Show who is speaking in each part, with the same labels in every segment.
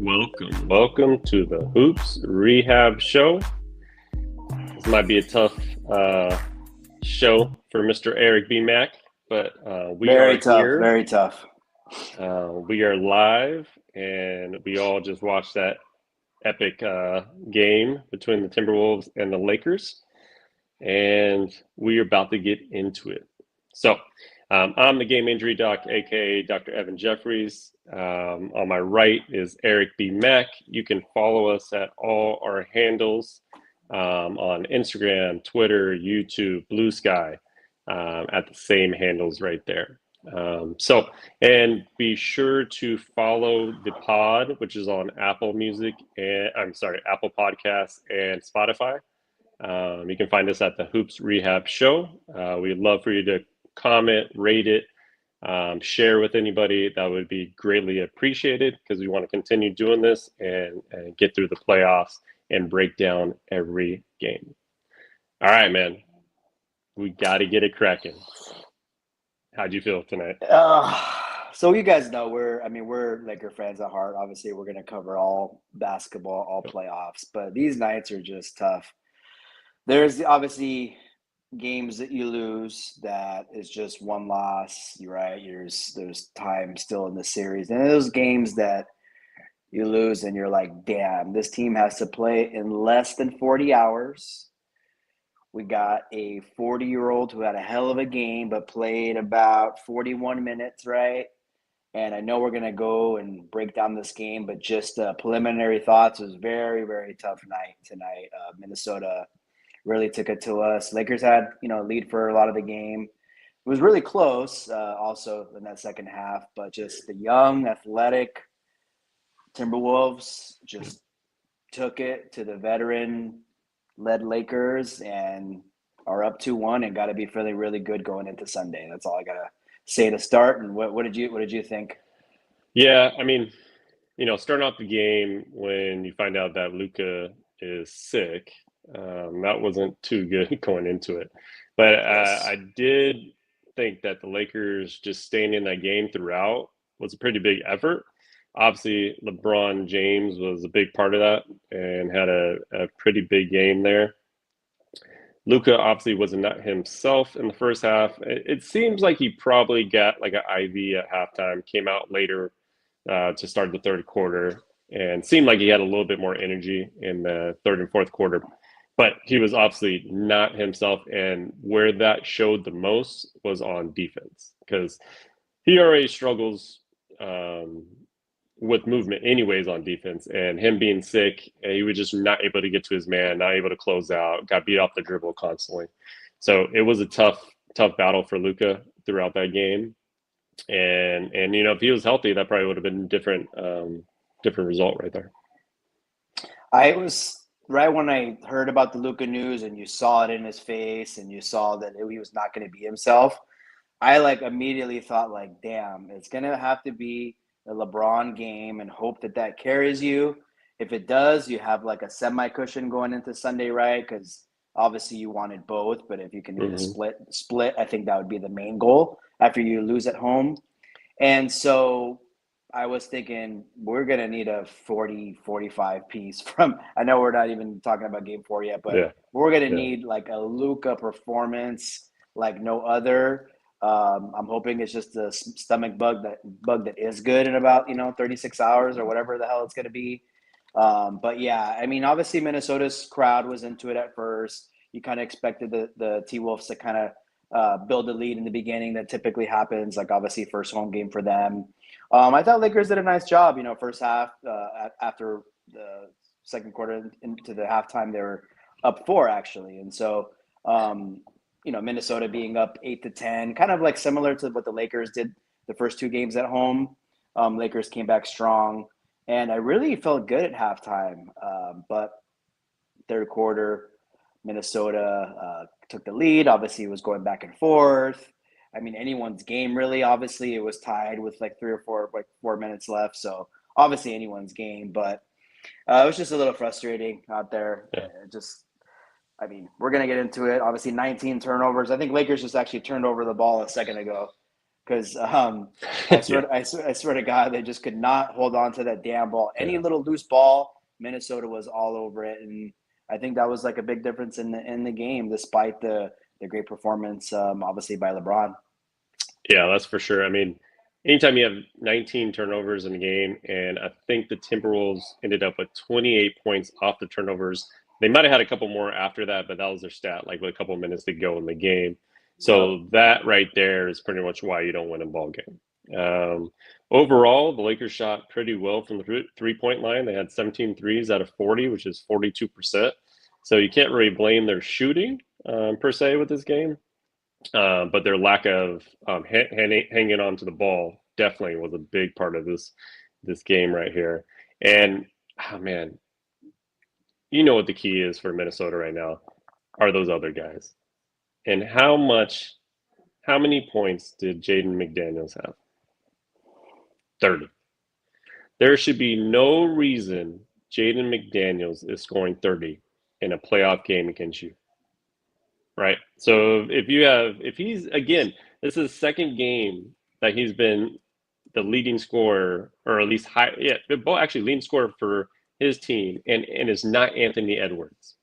Speaker 1: Welcome to the Hoops Rehab Show. This might be a tough show for Mr. Eric B. Mack, but we
Speaker 2: Very
Speaker 1: are
Speaker 2: tough,
Speaker 1: here.
Speaker 2: very tough.
Speaker 1: We are live, and we all just watched that epic game between the Timberwolves and the Lakers, and we are about to get into it. So, I'm the game injury doc, aka Dr. Evan Jeffries. On my right is Eric B. Mack. You can follow us at all our handles on Instagram, Twitter, YouTube, Blue Sky, at the same handles right there. And be sure to follow the pod, which is on Apple Music and Apple Podcasts and Spotify. You can find us at the Hoops Rehab Show. We'd love for you to comment, rate it, share with anybody. That would be greatly appreciated because we want to continue doing this and get through the playoffs and break down every game. All right, man. We got to get it cracking. How'd you feel tonight?
Speaker 2: So you guys know we're Laker fans at heart. Obviously, we're going to cover all basketball, all playoffs, but these nights are just tough. There's obviously games that you lose that is just one loss, right? There's time still in the series. And those games that you lose and you're like, damn, this team has to play in less than 40 hours. We got a 40-year-old who had a hell of a game but played about 41 minutes, right? And I know we're going to go and break down this game, but just preliminary thoughts. It was very, very tough night tonight. Minnesota really took it to us. Lakers had, lead for a lot of the game. It was really close also in that second half, but just the young, athletic Timberwolves just took it to the veteran-led Lakers and are up 2-1 and got to be feeling really good going into Sunday. That's all I got to say to start. And what did you think?
Speaker 1: Yeah, starting off the game when you find out that Luka is sick, that wasn't too good going into it. But
Speaker 2: Yes.
Speaker 1: I did think that the Lakers just staying in that game throughout was a pretty big effort. Obviously, LeBron James was a big part of that and had a pretty big game there. Luka obviously was not himself in the first half. It seems like he probably got like an IV at halftime, came out later to start the third quarter, and seemed like he had a little bit more energy in the third and fourth quarter. But he was obviously not himself, and where that showed the most was on defense because he already struggles with movement anyways on defense, and him being sick, he was just not able to get to his man, not able to close out, got beat off the dribble constantly. So it was a tough battle for Luka throughout that game. And if he was healthy, that probably would have been different result right there.
Speaker 2: I was right when I heard about the Luka news and you saw it in his face and you saw that he was not going to be himself. I immediately thought damn, it's going to have to be a LeBron game and hope that carries you. If it does, you have a semi cushion going into Sunday, right? Because obviously you wanted both, but if you can do the split, I think that would be the main goal after you lose at home. And so I was thinking we're going to need a 40-45 piece from, I know we're not even talking about game 4 yet, but we're going to need a Luka performance like no other. I'm hoping it's just a stomach bug that is good in about 36 hours or whatever the hell it's going to be. But yeah, obviously Minnesota's crowd was into it at first. You kind of expected the T-Wolves to kind of build a lead in the beginning. That typically happens. Obviously first home game for them. I thought Lakers did a nice job. First half after the second quarter into the halftime, they were up 4 actually, and so. Minnesota being up 8-10, kind of similar to what the Lakers did the first 2 games at home. Lakers came back strong, and I really felt good at halftime. But third quarter, Minnesota took the lead. Obviously, it was going back and forth. Anyone's game really. Obviously, it was tied with 3 or 4 minutes left. So obviously, anyone's game. But it was just a little frustrating out there.
Speaker 1: Yeah.
Speaker 2: We're going to get into it. Obviously, 19 turnovers. I think Lakers just actually turned over the ball a second ago because
Speaker 1: Yeah,
Speaker 2: I swear to God, they just could not hold on to that damn ball. Any
Speaker 1: yeah.
Speaker 2: little loose ball, Minnesota was all over it, and I think that was like a big difference in the game, despite the great performance, obviously by LeBron.
Speaker 1: Yeah, that's for sure. I mean, anytime you have 19 turnovers in a game, and I think the Timberwolves ended up with 28 points off the turnovers. They might have had a couple more after that, but that was their stat, like with a couple of minutes to go in the game.
Speaker 2: Yep.
Speaker 1: So that right there is pretty much why you don't win a ball game. Overall, the Lakers shot pretty well from the three-point line. They had 17 threes out of 40, which is 42%. So you can't really blame their shooting per se with this game. But their lack of hanging on to the ball definitely was a big part of this game right here. And oh man, you know what the key is for Minnesota right now are those other guys. And how many points did Jaden McDaniels have? 30. There should be no reason Jaden McDaniels is scoring 30 in a playoff game against you. Right. So if he's again, this is the second game that he's been the leading scorer, or at least high, yeah, actually leading scorer for his team, and it's not Anthony Edwards,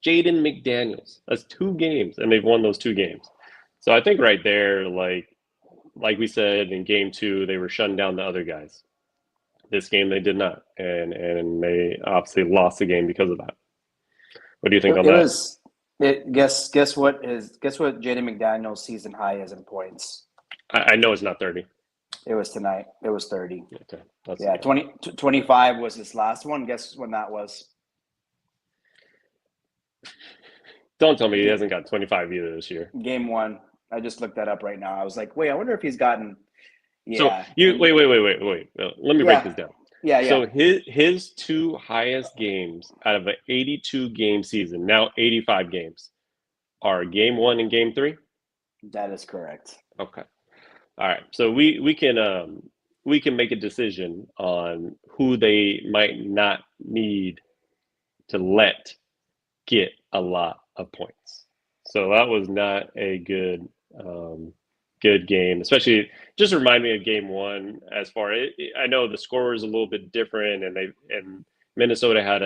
Speaker 1: Jaden McDaniels. That's two games, and they've won those two games. So I think right there, like we said in game two, they were shutting down the other guys. This game they did not, and they obviously lost the game because of that. What do you think on
Speaker 2: It
Speaker 1: that?
Speaker 2: was it. Guess what Jaden McDaniel's season high is in points.
Speaker 1: I know it's not 30.
Speaker 2: It was tonight. It was 30.
Speaker 1: Okay, that's
Speaker 2: Yeah, 25 was his last one. Guess when that was?
Speaker 1: Don't tell me he hasn't got 25 either this year.
Speaker 2: Game one. I just looked that up right now. I was like, wait, I wonder if he's gotten.
Speaker 1: So
Speaker 2: Yeah,
Speaker 1: you
Speaker 2: and
Speaker 1: wait. Let me break
Speaker 2: yeah,
Speaker 1: this down.
Speaker 2: yeah.
Speaker 1: So his two highest games out of an 82 game season, now 85 games, are game one and game three.
Speaker 2: That is correct.
Speaker 1: Okay. All right. So we can make a decision on who they might not need to let get a lot of points. So that was not a good game, especially just remind me of game one. As far I know the score was a little bit different, and Minnesota had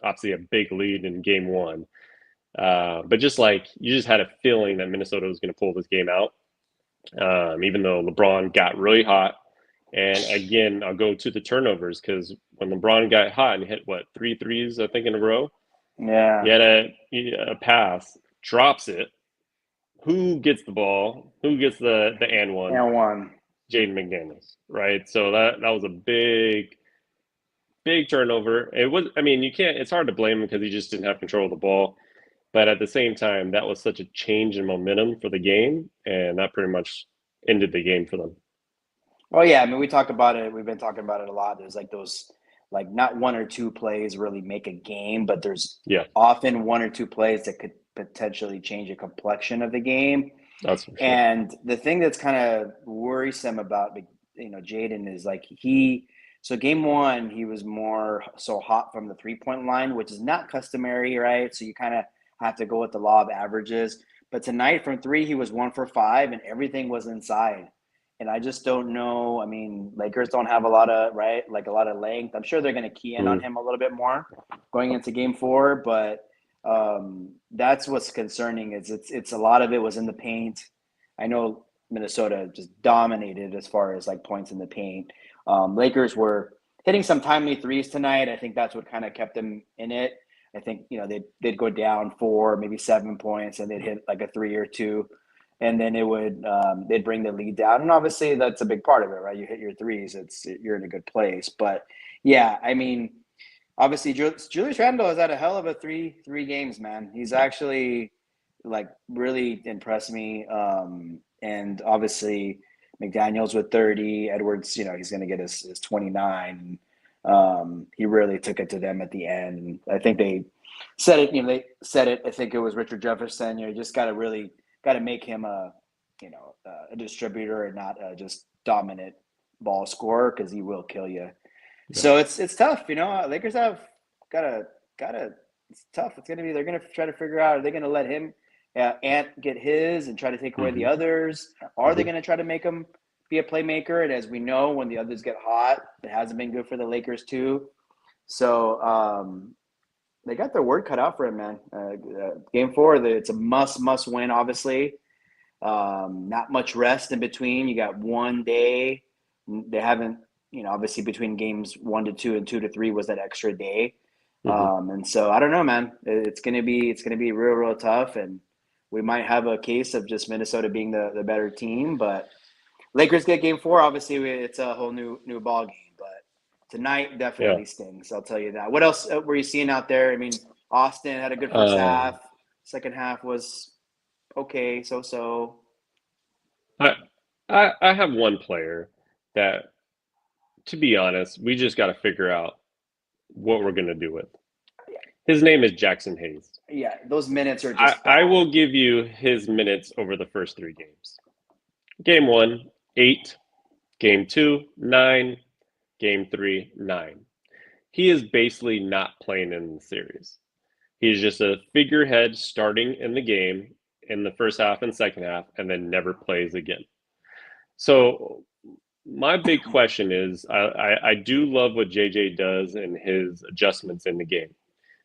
Speaker 1: obviously a big lead in game one. But just like you just had a feeling that Minnesota was going to pull this game out, even though LeBron got really hot. And again, I'll go to the turnovers because when LeBron got hot and hit what three threes, I think in a row, he
Speaker 2: Yeah,
Speaker 1: had a pass, drops it. Who gets the ball? Who gets the and one?
Speaker 2: and one.
Speaker 1: Jaden McDaniels, right? So that was a big turnover. It was. I mean, you can't. It's hard to blame him because he just didn't have control of the ball. But at the same time, that was such a change in momentum for the game, and that pretty much ended the game for them.
Speaker 2: Oh yeah, I mean we talked about it. We've been talking about it a lot. There's like those, like not one or two plays really make a game, but there's
Speaker 1: Yeah,
Speaker 2: often one or two plays that could potentially change the complexion of the game.
Speaker 1: that's for sure.
Speaker 2: And the thing that's kind of worrisome about Jaden is like so game one he was more so hot from the 3 point line, which is not customary, right? So you kind of have to go with the law of averages. But tonight from three he was 1 for 5, and everything was inside. And I just don't know. I mean, Lakers don't have a lot of like a lot of length. I'm sure they're going to key in on
Speaker 1: Mm.
Speaker 2: him a little bit more going into game four, but that's what's concerning. Is it's a lot of it was in the paint. I know Minnesota just dominated as far as like points in the paint. Lakers were hitting some timely threes tonight. I think that's what kind of kept them in it. I think they'd go down 4, maybe 7 points, and they'd hit like a three or two, and then they'd bring the lead down. And obviously that's a big part of it, right? You hit your threes, you're in a good place. But yeah, I mean, obviously Julius Randle has had a hell of a three games, man. He's actually like really impressed me. And obviously McDaniels with 30, Edwards, he's going to get his 29. He really took it to them at the end. And I think they said it, I think it was Richard Jefferson, you just got to make him a distributor and not just dominant ball scorer, because he will kill you.
Speaker 1: Yeah.
Speaker 2: So it's tough, Lakers have gotta. It's tough. They're gonna try to figure out, are they gonna let him Ant get his and try to take away the
Speaker 1: Mm-hmm.
Speaker 2: others? Are they
Speaker 1: Mm-hmm.
Speaker 2: gonna try to make him be a playmaker, and as we know, when the others get hot, it hasn't been good for the Lakers too. So they got their work cut out for him, man. Game 4, it's a must win. Obviously, not much rest in between. You got one day. They haven't, obviously between games 1 to 2 and 2 to 3 was that extra day.
Speaker 1: Hmm.
Speaker 2: And so I don't know, man. It's gonna be real tough, and we might have a case of just Minnesota being the better team. But Lakers get game 4. Obviously, it's a whole new ball game. But tonight
Speaker 1: Yeah.
Speaker 2: definitely stings. I'll tell you that. What else were you seeing out there? I mean, Austin had a good first
Speaker 1: Uh,
Speaker 2: half. Second half was okay, so.
Speaker 1: I, I have one player that, to be honest, we just got to figure out what we're going to do with. His name is Jackson Hayes.
Speaker 2: Yeah, those minutes are
Speaker 1: I,
Speaker 2: just
Speaker 1: I
Speaker 2: bad.
Speaker 1: will give you his minutes over the first 3 games. Game 1, 8. Game 2, 9. Game 3, 9. He is basically not playing in the series. He's just a figurehead starting in the game in the first half and second half, and then never plays again. So my big question is, I do love what JJ does and his adjustments in the game,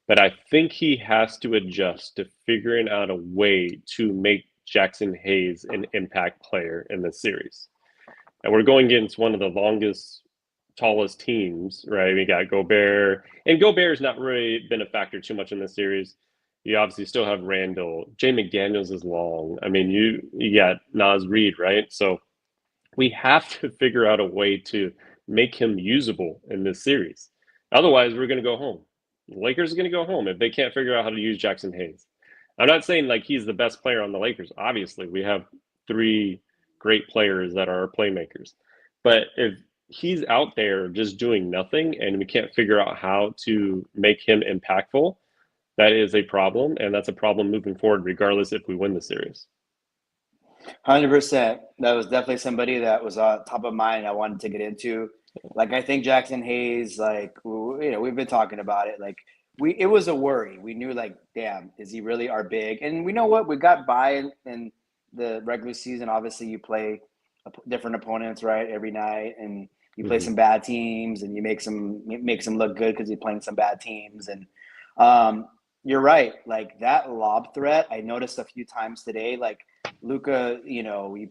Speaker 1: but I think he has to adjust to figuring out a way to make Jackson Hayes an impact player in the series. And we're going against one of the longest, tallest teams, right? We got Gobert, and Gobert's not really been a factor too much in this series. You obviously still have Randall. Jay McDaniels is long. I mean, you got Nas Reed, right? So we have to figure out a way to make him usable in this series. Otherwise, we're going to go home. The Lakers are going to go home if they can't figure out how to use Jackson Hayes. I'm not saying like he's the best player on the Lakers. Obviously, we have 3 great players that are playmakers. But if he's out there just doing nothing and we can't figure out how to make him impactful, that is a problem. And that's a problem moving forward, regardless if we win the series.
Speaker 2: 100%. That was definitely somebody that was top of mind. I wanted to get into. Like, I think Jackson Hayes. Like, we've been talking about it. Like, it was a worry. We knew, like, damn, is he really our big? And we know what we got by in the regular season. Obviously, you play different opponents, right, every night, and you play
Speaker 1: Mm-hmm.
Speaker 2: some bad teams, and you make some look good because you're playing some bad teams. And um, you're right. Like that lob threat, I noticed a few times today. Like Luka, we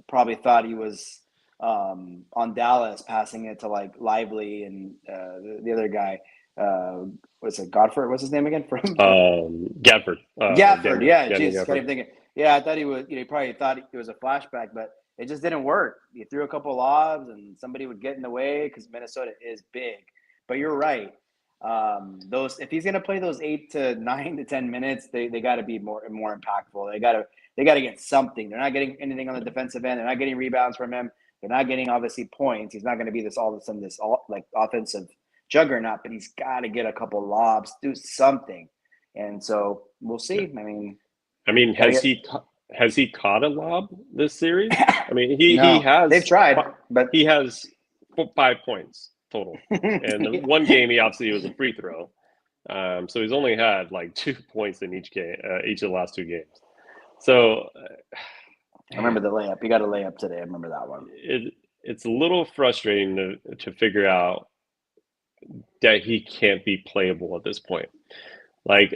Speaker 2: probably thought he was on Dallas, passing it to like Lively and the other guy. What's it, Godford? What's his name again? From
Speaker 1: Gafford,
Speaker 2: Gafford.
Speaker 1: Daniel,
Speaker 2: Yeah,
Speaker 1: Daniel
Speaker 2: Jesus, can't
Speaker 1: Gafford.
Speaker 2: even think it. Yeah, I thought he was. He probably thought it was a flashback, but it just didn't work. He threw a couple lobs, and somebody would get in the way because Minnesota is big. But you're right. Those if he's gonna play those 8 to 9 to 10 minutes, they got to be more impactful. They got to get something. They're not getting anything on the defensive end. They're not getting rebounds from him. They're not getting obviously points. He's not going to be this all of a sudden like offensive juggernaut, but he's got to get a couple lobs, do something. And so we'll see.
Speaker 1: I mean,
Speaker 2: Gotta
Speaker 1: has he caught a lob this series?
Speaker 2: get
Speaker 1: I mean,
Speaker 2: no. They've tried, but
Speaker 1: he has 5 points total, and the one game he obviously was a free throw, so he's only had like 2 points in each game, each of the last 2 games. So,
Speaker 2: I remember
Speaker 1: man,
Speaker 2: the layup. He got a layup today. I remember that one.
Speaker 1: it's a little frustrating to figure out that he can't be playable at this point. Like,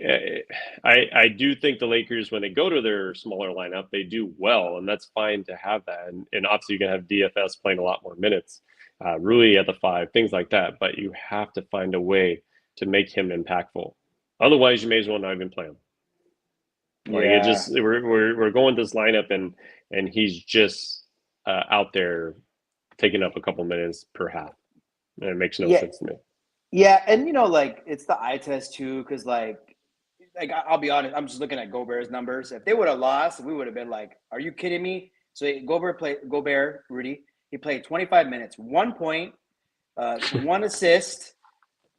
Speaker 1: I do think the Lakers, when they go to their smaller lineup, they do well, and that's fine to have that. And obviously, you're going to have DFS playing a lot more minutes, Rui at the 5, things like that. But you have to find a way to make him impactful. Otherwise, you may as well not even play him. Like it
Speaker 2: Yeah,
Speaker 1: just we're going this lineup and he's just out there taking up a couple minutes per half. And it makes no
Speaker 2: yeah,
Speaker 1: sense to me.
Speaker 2: yeah. And like it's the eye test too, because like I'll be honest, I'm just looking at Gobert's numbers. If they would have lost, we would have been like, "Are you kidding me?" So Gobert, Rudy. He played 25 minutes, 1 point, 1 assist,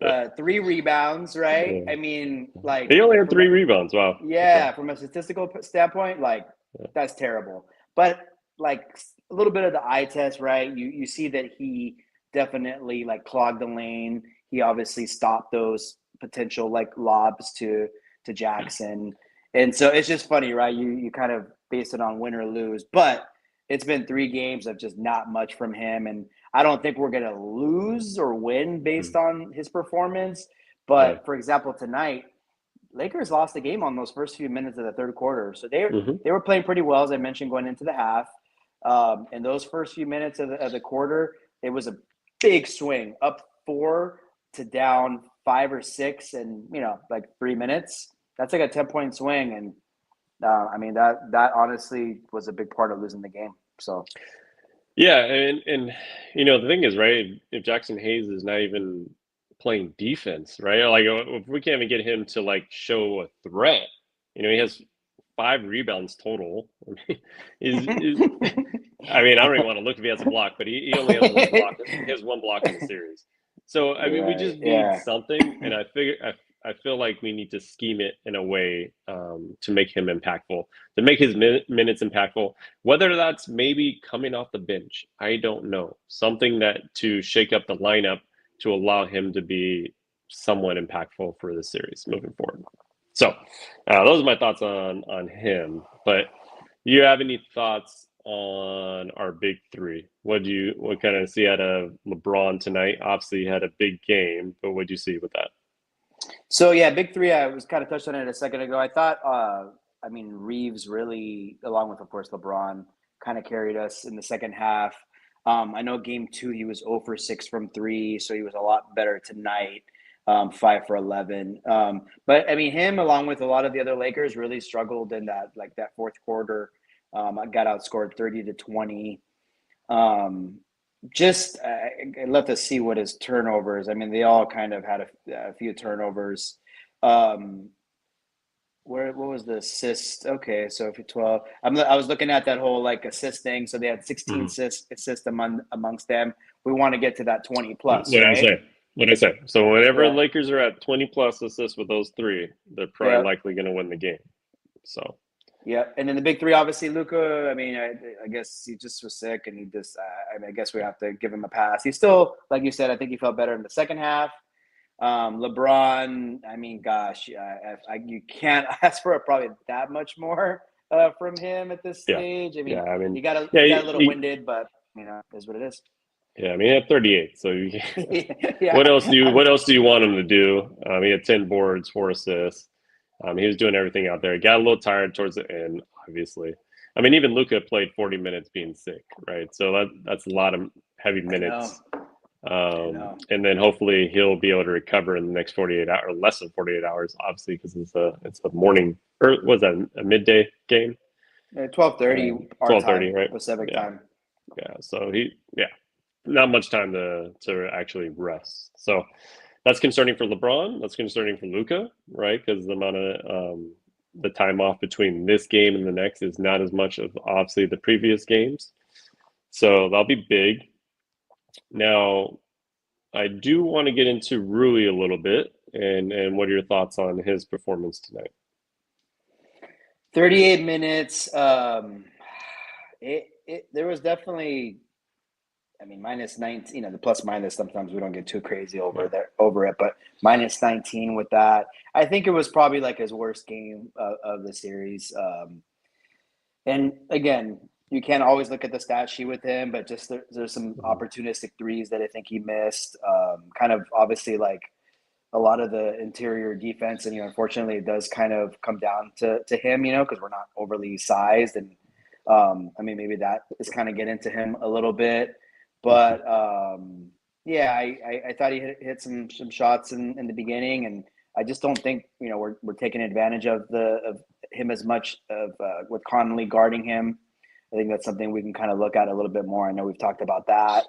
Speaker 2: 3 rebounds. Right? I mean, like
Speaker 1: He only had
Speaker 2: from
Speaker 1: 3 rebounds. Wow. Okay.
Speaker 2: yeah, from a statistical standpoint, like that's terrible. But like a little bit of the eye test, right? You see that he definitely like clogged the lane. He obviously stopped those potential like lobs to Jackson. And so it's just funny, right? You kind of base it on win or lose. But it's been 3 games of just not much from him, and I don't think we're gonna lose or win based
Speaker 1: Mm.
Speaker 2: on his performance.
Speaker 1: Yeah.
Speaker 2: But for example, tonight, Lakers lost the game on those first few minutes of the third quarter, so they
Speaker 1: Hmm.
Speaker 2: they were playing pretty well, as I mentioned, going into the half. And those first few minutes of the quarter, it was a big swing, up 4 to down 5 or 6, and like 3 minutes. That's like a 10-point swing, and I mean that honestly was a big part of losing the game. So
Speaker 1: Yeah, and the thing is, right? If Jackson Hayes is not even playing defense, right? Like if we can't even get him to like show a threat, he has 5 rebounds total. Is I mean, I don't even want to look if he has a block, but he only has one block. He has one block in the series. So I mean, we
Speaker 2: right,
Speaker 1: just need
Speaker 2: yeah.
Speaker 1: something, and I feel like we need to scheme it in a way to make him impactful, to make his minutes impactful. Whether that's maybe coming off the bench, I don't know. Something that to shake up the lineup to allow him to be somewhat impactful for the series moving forward. So those are my thoughts on him. But do you have any thoughts on our big three? What kind of see out of LeBron tonight? Obviously, he had a big game, but what do you see with that?
Speaker 2: So yeah, big three. I was kind of touched on it a second ago. I thought, I mean, Reeves really, along with of course LeBron, kind of carried us in the second half. I know game two he was 0 for 6 from three, so he was a lot better tonight. 5 for 11. But I mean, him along with a lot of the other Lakers really struggled in that fourth quarter. I got outscored 30-20. Um, just I'd love to see what his turnovers. I mean, they all kind of had a few turnovers. Um, what was the assist? Okay, so if you're 12, I was looking at that whole like assist thing. So they had 16
Speaker 1: Mhm.
Speaker 2: assists amongst them. We want to get to that 20 plus,
Speaker 1: What did I
Speaker 2: right?
Speaker 1: say? What did I say? So whenever
Speaker 2: Yeah,
Speaker 1: Lakers are at 20 plus assists with those three, they're probably
Speaker 2: yeah,
Speaker 1: likely going to win the game. So
Speaker 2: yeah. And then the big three, obviously, Luka. I mean, I guess he just was sick, and he just. I mean, I guess we have to give him a pass. He's still, like you said, I think he felt better in the second half. LeBron, I mean, gosh, you can't ask for probably that much more from him at this
Speaker 1: yeah,
Speaker 2: stage. I
Speaker 1: yeah.
Speaker 2: mean,
Speaker 1: I mean,
Speaker 2: he got a
Speaker 1: yeah,
Speaker 2: he got a little winded, but is what it is.
Speaker 1: yeah. I mean, he had 38. So
Speaker 2: Yeah,
Speaker 1: what else do you want him to do? He had 10 boards, 4 assists. He was doing everything out there. He got a little tired towards the end, obviously. I mean, even Luka played 40 minutes being sick, right? So that's a lot of heavy
Speaker 2: I know,
Speaker 1: minutes.
Speaker 2: I know.
Speaker 1: And then hopefully he'll be able to recover in the next 48 hours, or less than 48 hours, obviously, because it's a morning, or was that a midday game?
Speaker 2: 12:30 our
Speaker 1: 12:30,
Speaker 2: time,
Speaker 1: right?
Speaker 2: Pacific
Speaker 1: Yeah,
Speaker 2: time.
Speaker 1: yeah. So not much time to actually rest. So that's concerning for LeBron. That's concerning for Luka, right? Because the amount of the time off between this game and the next is not as much of obviously the previous games. So that'll be big. Now, I do want to get into Rui a little bit, and what are your thoughts on his performance tonight?
Speaker 2: 38 minutes. There was definitely, I mean, minus 19, the plus minus, sometimes we don't get too crazy
Speaker 1: Yeah.
Speaker 2: over it, but minus 19 with that. I think it was probably like his worst game of the series. And again, you can't always look at the stat sheet with him, but just there's some
Speaker 1: Mhm.
Speaker 2: opportunistic threes that I think he missed. Kind of obviously like a lot of the interior defense, and unfortunately, it does kind of come down to him, because we're not overly sized, and I mean maybe that is kind of getting to him a little bit,
Speaker 1: Mhm.
Speaker 2: but yeah, I thought he hit some shots in the beginning, and I just don't think we're taking advantage of him as much of with Conley guarding him. I think that's something we can kind of look at a little bit more. I know we've talked about that.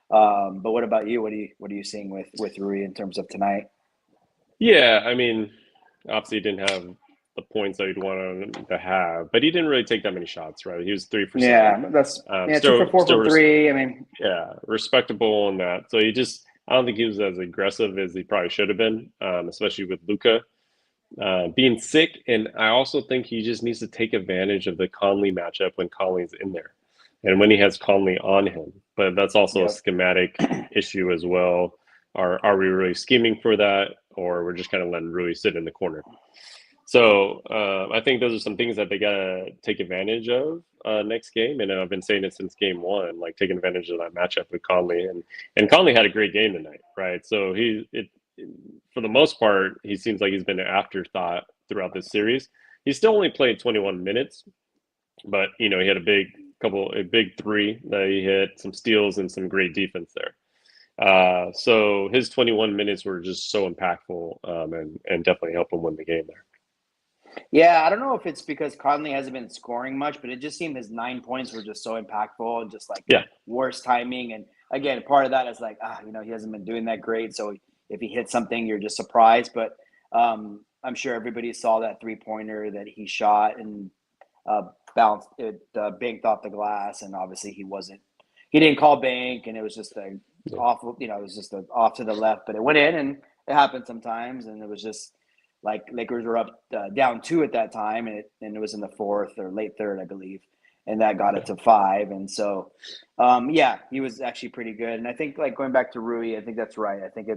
Speaker 2: But what about you? What are you seeing with Rui in terms of tonight?
Speaker 1: Yeah, I mean, obviously he didn't have the points that you'd want him to have, but he didn't really take that many shots, right? He was 3 for 7.
Speaker 2: Yeah, that's yeah, two for
Speaker 1: Still,
Speaker 2: four
Speaker 1: still,
Speaker 2: from three. I mean,
Speaker 1: yeah, respectable in that. So I don't think he was as aggressive as he probably should have been, especially with Luca being sick. And I also think he just needs to take advantage of the Conley matchup when Conley's in there, and when he has Conley on him. But that's also a
Speaker 2: yep.
Speaker 1: schematic issue as well. Are we really scheming for that, or we're just kind of letting Rui sit in the corner? So I think those are some things that they gotta take advantage of, next game, and I've been saying it since game one, like taking advantage of that matchup with Conley, and Conley had a great game tonight, right? So for the most part, he seems like he's been an afterthought throughout this series. He still only played 21 minutes, but he had a big three that he hit, some steals, and some great defense there. So his 21 minutes were just so impactful, and definitely helped him win the game there.
Speaker 2: Yeah, I don't know if it's because Conley hasn't been scoring much, but it just seemed his 9 points were just so impactful and just like
Speaker 1: Yeah,
Speaker 2: worst timing. And again, part of that is like, he hasn't been doing that great. So if he hits something, you're just surprised. But I'm sure everybody saw that 3-pointer that he shot and bounced it, banked off the glass. And obviously he didn't call bank, and it was just awful, it was just off to the left, but it went in, and it happens sometimes. And it was just like Lakers were up down 2 at that time, and it was in the fourth or late third, I believe, and that got it to 5. And so, he was actually pretty good. And I think, like, going back to Rui, I think that's right. I think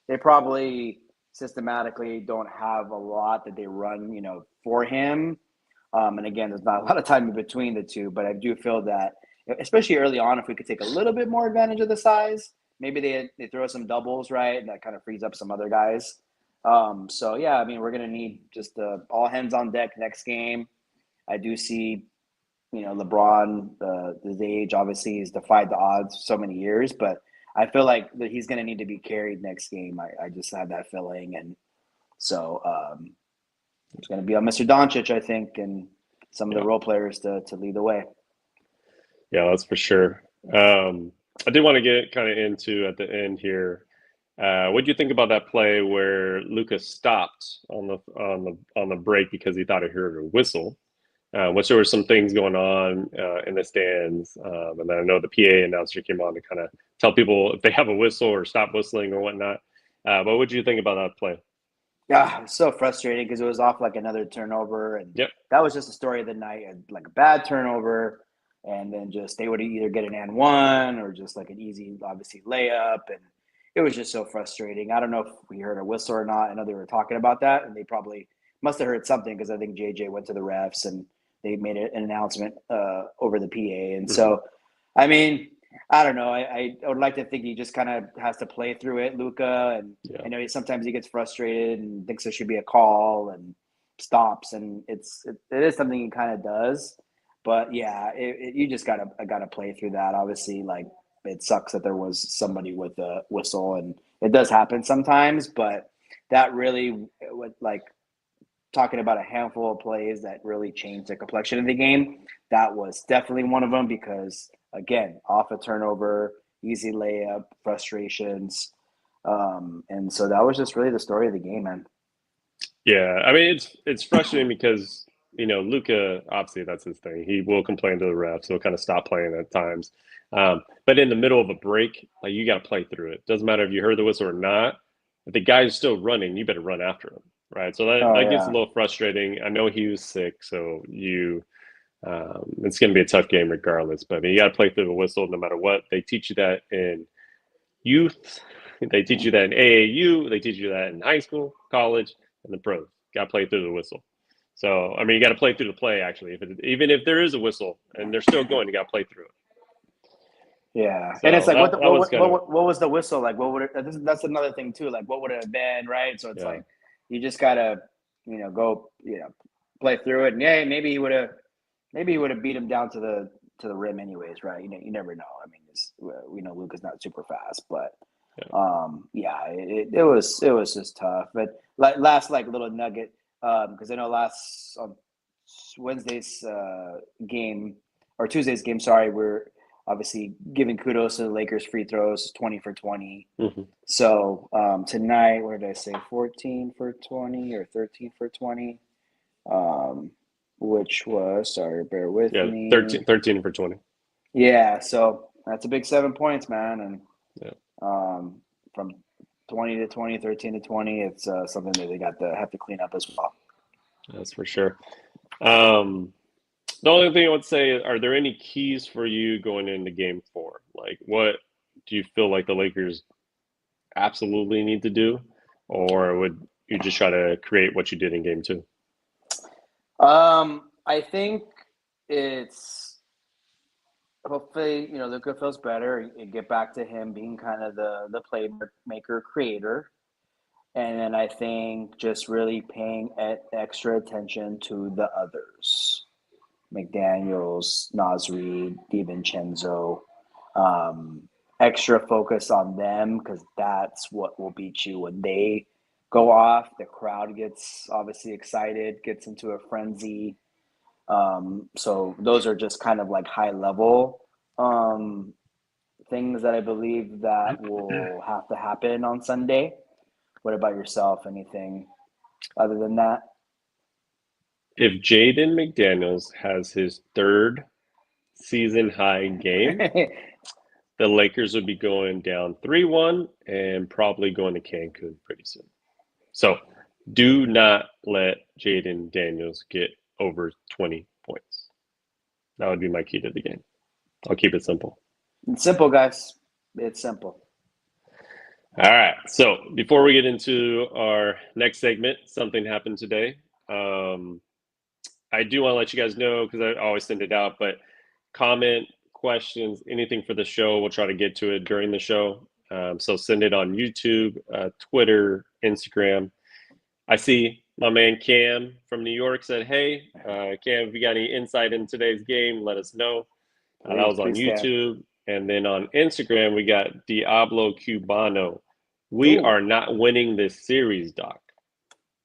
Speaker 2: they probably systematically don't have a lot that they run, for him. And again, there's not a lot of time in between the two, but I do feel that, especially early on, if we could take a little bit more advantage of the size, maybe they throw some doubles, right, and that kind of frees up some other guys. So yeah, I mean, we're gonna need just all hands on deck next game. I do see, LeBron, his age, obviously he's defied the odds so many years, but I feel like that he's gonna need to be carried next game. I just have that feeling, and so it's gonna be on Mr. Doncic, I think, and some of the
Speaker 1: yeah,
Speaker 2: role players to lead the way.
Speaker 1: yeah, that's for sure. I did want to get kind of into at the end here. What do you think about that play where Luka stopped on the break because he thought he heard a whistle? Which there were some things going on in the stands, and then I know the PA announcer came on to kind of tell people if they have a whistle or stop whistling or whatnot. But what do you think about that play?
Speaker 2: Yeah, it's so frustrating because it was off like another turnover, and
Speaker 1: Yep.
Speaker 2: that was just the story of the night. Like a bad turnover, and then just they would either get an and one or just like an easy, obviously layup, and it was just so frustrating. I don't know if we heard a whistle or not. I know they were talking about that, and they probably must have heard something because I think JJ went to the refs and they made an announcement over the PA, and
Speaker 1: Mm-hmm.
Speaker 2: so, I mean, I don't know. I would like to think he just kind of has to play through it, Luca, and
Speaker 1: Yeah.
Speaker 2: I know sometimes he gets frustrated and thinks there should be a call and stops, and it is something he kind of does. But yeah, you just gotta play through that. Obviously, like, it sucks that there was somebody with a whistle, and it does happen sometimes. But that really, like, talking about a handful of plays that really changed the complexion of the game, that was definitely one of them because, again, off a turnover, easy layup, frustrations. And so that was just really the story of the game, man.
Speaker 1: Yeah, I mean it's frustrating because Luka, obviously that's his thing. He will complain to the refs. He'll kind of stop playing at times. But in the middle of a break, like, you got to play through it. Doesn't matter if you heard the whistle or not. If the guy's still running, you better run after him, right? So
Speaker 2: Oh,
Speaker 1: that gets a
Speaker 2: yeah.
Speaker 1: little frustrating. I know he was sick, so it's going to be a tough game regardless. But I mean, you got to play through the whistle no matter what. They teach you that in youth. They teach you that in AAU. They teach you that in high school, college, and the pros. Got to play through the whistle. So, I mean, you got to play through the play, actually. Even if there is a whistle and they're still going, you got to play through it.
Speaker 2: Yeah, and it's
Speaker 1: So
Speaker 2: like,
Speaker 1: that was kind of,
Speaker 2: what was the whistle like? What would it? That's another thing too. Like, what would it have been, right? So it's
Speaker 1: yeah.
Speaker 2: like you just gotta, go, play through it. And yeah, maybe he would have beat him down to the rim, anyways, right? You never know. I mean, we know Luka's not super fast, but
Speaker 1: Yeah.
Speaker 2: yeah, it was just tough. But last, like, little nugget, because I know last on Wednesday's game or Tuesday's game, sorry, we're obviously giving kudos to the Lakers free throws, 20 for 20.
Speaker 1: Mm-hmm.
Speaker 2: So tonight, what did I say? 14 for 20 or 13 for 20? Which was, sorry, bear with
Speaker 1: Yeah.
Speaker 2: me.
Speaker 1: 13 for 20.
Speaker 2: Yeah, so that's a big 7 points, man. And
Speaker 1: Yeah.
Speaker 2: from 20 to 20, 13 to 20, it's something that they have to clean up as well.
Speaker 1: That's for sure. The only thing I would say, are there any keys for you going into game 4? Like, what do you feel like the Lakers absolutely need to do? Or would you just try to create what you did in game 2?
Speaker 2: I think it's hopefully Luka feels better and get back to him being kind of the playmaker creator. And then I think just really paying extra attention to the others. McDaniels, Nasri, DiVincenzo. Um, Extra focus on them because that's what will beat you when they go off. The crowd gets obviously excited, gets into a frenzy. So those are just kind of like high level um, things that I believe that will have to happen on Sunday. What about yourself? Anything other than that?
Speaker 1: If Jaden McDaniels has his third season high game, the Lakers would be going down 3-1 and probably going to Cancun pretty soon. So do not let Jaden Daniels get over 20 points. That would be my key to the game. I'll keep it simple.
Speaker 2: It's simple, guys. It's simple.
Speaker 1: All right. So before we get into our next segment, something happened today. I do want to let you guys know because I always send it out, but comment, questions, anything for the show, we'll try to get to it during the show. So send it on YouTube, Twitter, Instagram. I see my man Cam from New York said, "Hey, Cam, if you got any insight in today's game, let us know." That was on YouTube. And then on Instagram, we got Diablo Cubano. We are not winning this series, Doc.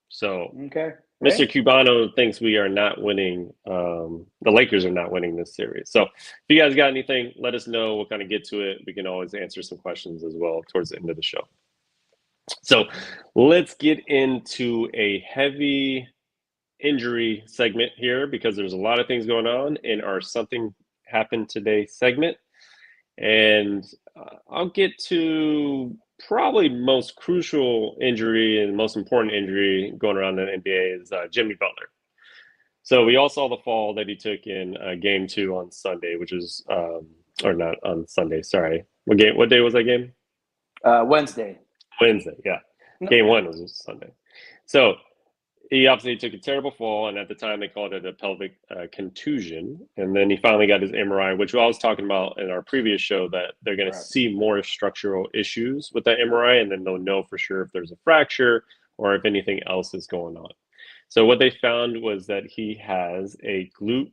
Speaker 1: So
Speaker 2: Okay.
Speaker 1: Mr. Cubano thinks we are not winning. The Lakers are not winning this series. So if you guys got anything, let us know. We'll kind of get to it. We can always answer some questions as well towards the end of the show. So let's get into a heavy injury segment here because there's a lot of things going on in our Something Happened Today segment. And I'll get to probably most crucial injury and most important injury going around the NBA is Jimmy Butler. So we all saw the fall that he took in Game 2 on Sunday, which is or not on Sunday. Sorry, what day was that game?
Speaker 2: Wednesday.
Speaker 1: Wednesday, yeah. Game 1 was Sunday. So he obviously took a terrible fall, and at the time they called it a pelvic contusion. And then he finally got his MRI, which I was talking about in our previous show, that they're going to see more structural issues with that MRI, and then they'll know for sure if there's a fracture or if anything else is going on. So what they found was that he has a glute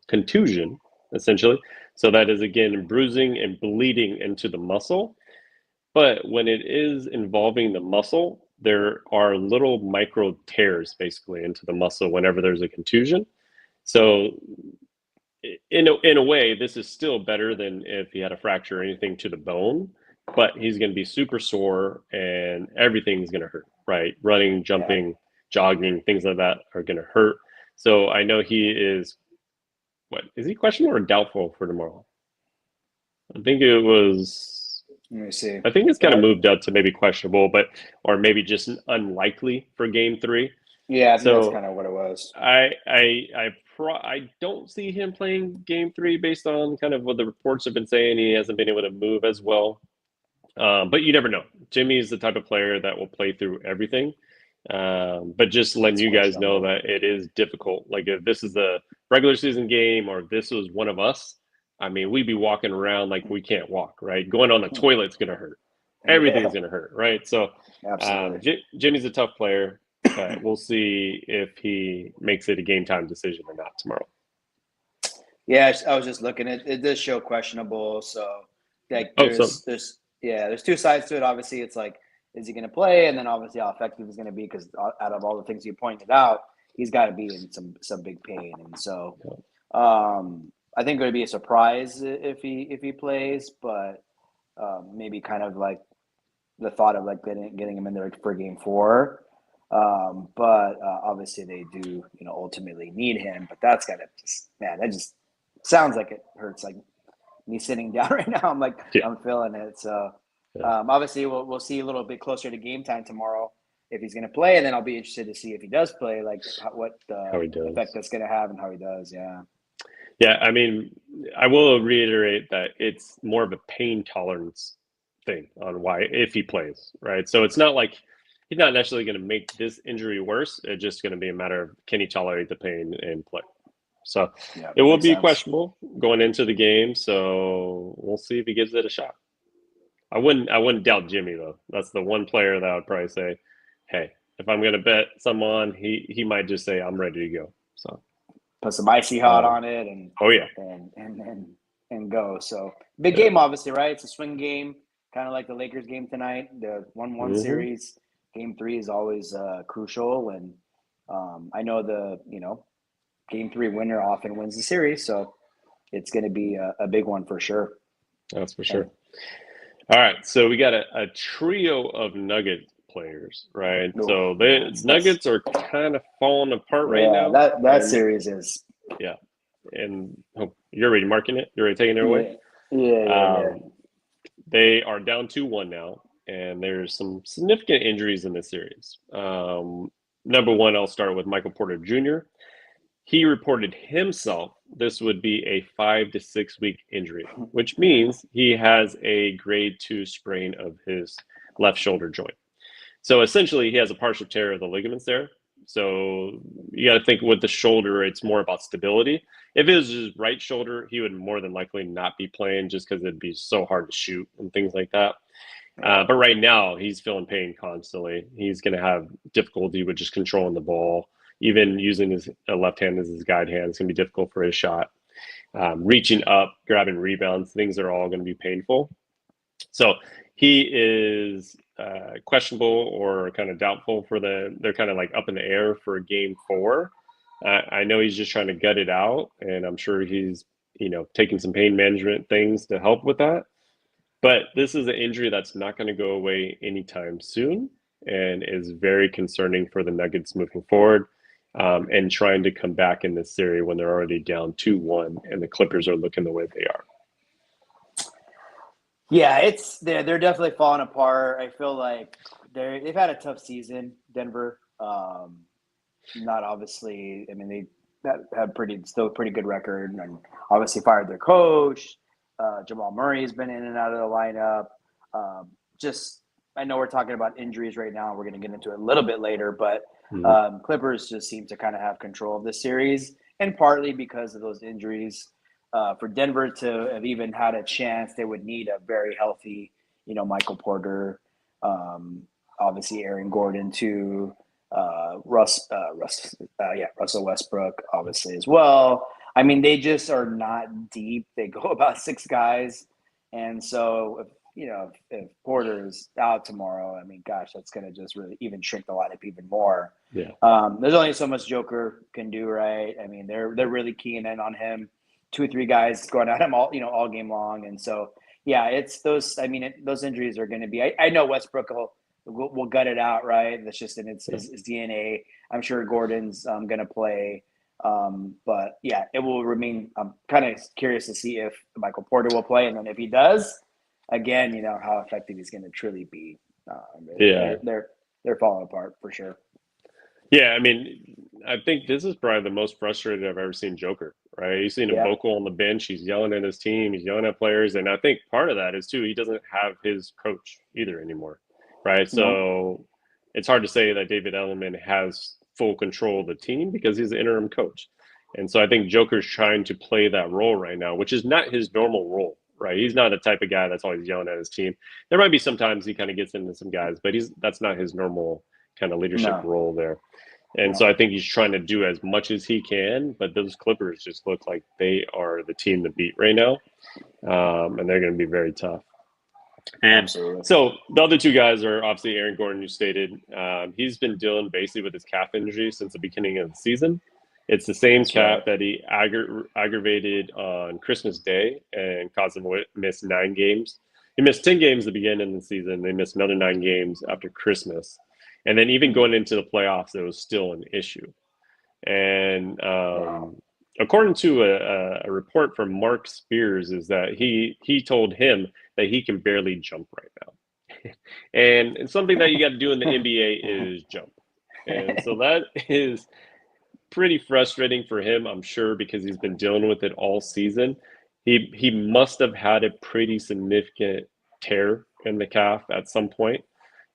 Speaker 1: contusion, essentially. So that is, again, bruising and bleeding into the muscle. But when it is involving the muscle, there are little micro tears basically into the muscle whenever there's a contusion. So in a way, this is still better than if he had a fracture or anything to the bone, but he's going to be super sore and everything's going to hurt, right? Running, jumping, jogging, things like that are going to hurt. So I know he is, is he questionable or doubtful for tomorrow? I think it was...
Speaker 2: Let me see.
Speaker 1: I think it's kind of moved up to maybe questionable, or maybe just unlikely for Game 3.
Speaker 2: Yeah, I think that's kind of what it was.
Speaker 1: I don't see him playing Game 3 based on kind of what the reports have been saying. He hasn't been able to move as well, but you never know. Jimmy is the type of player that will play through everything. But just letting you guys know that it is difficult. Like if this is a regular season game or if this was one of us, I mean, we'd be walking around like we can't walk, right? Going on the toilet's going to hurt. Everything's going to hurt, right? So Jimmy's a tough player, but we'll see if he makes it a game time decision or not tomorrow.
Speaker 2: Yeah, I was just looking at it. Does show questionable. So like there's two sides to it. Obviously, it's like, is he going to play? And then obviously how effective he's going to be, because out of all the things you pointed out, he's got to be in some big pain. And so I think it would be a surprise if he plays, but maybe kind of like the thought of like getting him in there for Game 4. But obviously they do, ultimately need him. But that's gotta that just sounds like it hurts. Like me sitting down right now, I'm like I'm feeling it. So obviously we'll see a little bit closer to game time tomorrow if he's going to play, and then I'll be interested to see if he does play, like what effect that's going to have and how he does.
Speaker 1: Yeah, I mean, I will reiterate that it's more of a pain tolerance thing on why, if he plays, right? So it's not like he's not necessarily going to make this injury worse. It's just going to be a matter of, can he tolerate the pain and play? So
Speaker 2: Yeah,
Speaker 1: it will
Speaker 2: makes
Speaker 1: be
Speaker 2: sense.
Speaker 1: questionable going into the game. So we'll see if he gives it a shot. I wouldn't doubt Jimmy though. That's the one player that I would probably say, hey, if I'm going to bet someone, he might just say I'm ready to go. So
Speaker 2: Put some icy hot
Speaker 1: um,
Speaker 2: on it
Speaker 1: oh yeah,
Speaker 2: and and and and go. So big
Speaker 1: yeah.
Speaker 2: game, obviously, right? It's a swing game, kind of like the Lakers game tonight. The 1-1
Speaker 1: Hmm.
Speaker 2: series. Game three is always crucial, and I know game three winner often wins the series, so it's going to be a big one for sure.
Speaker 1: That's for
Speaker 2: And
Speaker 1: sure. All right, so we got a trio of Nugget players, right?
Speaker 2: oh
Speaker 1: So
Speaker 2: yeah,
Speaker 1: the Nuggets are kind of falling apart right
Speaker 2: yeah,
Speaker 1: now,
Speaker 2: that
Speaker 1: and
Speaker 2: series is
Speaker 1: yeah, and oh, you're already marking it. You're already taking it away.
Speaker 2: yeah, yeah.
Speaker 1: Um, they are down 2-1 now, and there's some significant injuries in this series. Number one, I'll start with Michael Porter Jr. He reported himself this would be a 5 to 6 week injury, which means he has a grade 2 sprain of his left shoulder joint. So essentially, he has a partial tear of the ligaments there. So you got to think with the shoulder, it's more about stability. If it was his right shoulder, he would more than likely not be playing just because it'd be so hard to shoot and things like that.
Speaker 2: Yeah.
Speaker 1: But right now, he's feeling pain constantly. He's going to have difficulty with just controlling the ball. Even using his left hand as his guide hand is going to be difficult for his shot. Reaching up, grabbing rebounds, things are all going to be painful. So he is questionable or kind of doubtful for they're kind of like up in the air for game four. I know he's just trying to gut it out, and I'm sure he's, taking some pain management things to help with that. But this is an injury that's not going to go away anytime soon and is very concerning for the Nuggets moving forward, and trying to come back in this series when they're already down 2-1 and the Clippers are looking the way they are.
Speaker 2: Yeah, it's they're definitely falling apart. I feel like they've had a tough season, Denver. Not obviously. I mean, they have still a pretty good record, and obviously fired their coach. Jamal Murray has been in and out of the lineup. Just I know we're talking about injuries right now. We're going to get into it a little bit later, but
Speaker 1: Mm-hmm.
Speaker 2: Clippers just seem to kind of have control of this series, and partly because of those injuries. For Denver to have even had a chance, they would need a very healthy, Michael Porter, obviously Aaron Gordon too, Russell Westbrook obviously as well. I mean, they just are not deep. They go about six guys, and so if Porter is out tomorrow, I mean, gosh, that's going to just really even shrink the lineup even more.
Speaker 1: Yeah.
Speaker 2: There's only so much Joker can do, right? I mean, they're really keying in on him. 2 or 3 guys going at him all game long, and so yeah, it's those. I mean, those injuries are going to be. I know Westbrook will gut it out, right? That's just in
Speaker 1: Yeah.
Speaker 2: his DNA. I'm sure Gordon's going to play, but yeah, it will remain. I'm kind of curious to see if Michael Porter will play, and then if he does, again, how effective he's going to truly be.
Speaker 1: Yeah.
Speaker 2: They're falling apart for sure.
Speaker 1: Yeah, I mean, I think this is probably the most frustrated I've ever seen Joker, right? You've seen him
Speaker 2: Yeah,
Speaker 1: vocal on the bench. He's yelling at his team. He's yelling at players. And I think part of that is, too, he doesn't have his coach either anymore, right?
Speaker 2: no,
Speaker 1: So it's hard to say that David Ellerman has full control of the team because he's the interim coach. And so I think Joker's trying to play that role right now, which is not his normal role, right? He's not the type of guy that's always yelling at his team. There might be sometimes he kind of gets into some guys, but that's not his normal kind of leadership
Speaker 2: no,
Speaker 1: role there. And
Speaker 2: no.
Speaker 1: so I think he's trying to do as much as he can, but those Clippers just look like they are the team to beat right now, and they're going to be very tough. And
Speaker 2: Absolutely.
Speaker 1: so the other two guys are obviously Aaron Gordon, you stated. He's been dealing basically with his calf injury since the beginning of the season. It's the same
Speaker 2: That's
Speaker 1: calf
Speaker 2: right.
Speaker 1: that he aggravated on Christmas Day and caused him to miss 9 games. He missed 10 games at the beginning of the season. They missed another 9 games after Christmas. And then even
Speaker 2: Mm.
Speaker 1: going into the playoffs, it was still an issue. And
Speaker 2: Wow.
Speaker 1: according to a report from Mark Spears, is that he told him that he can barely jump right now, and something that you got to do in the NBA is jump, and so that is pretty frustrating for him, I'm sure, because he's been dealing with it all season. He must have had a pretty significant tear in the calf at some point,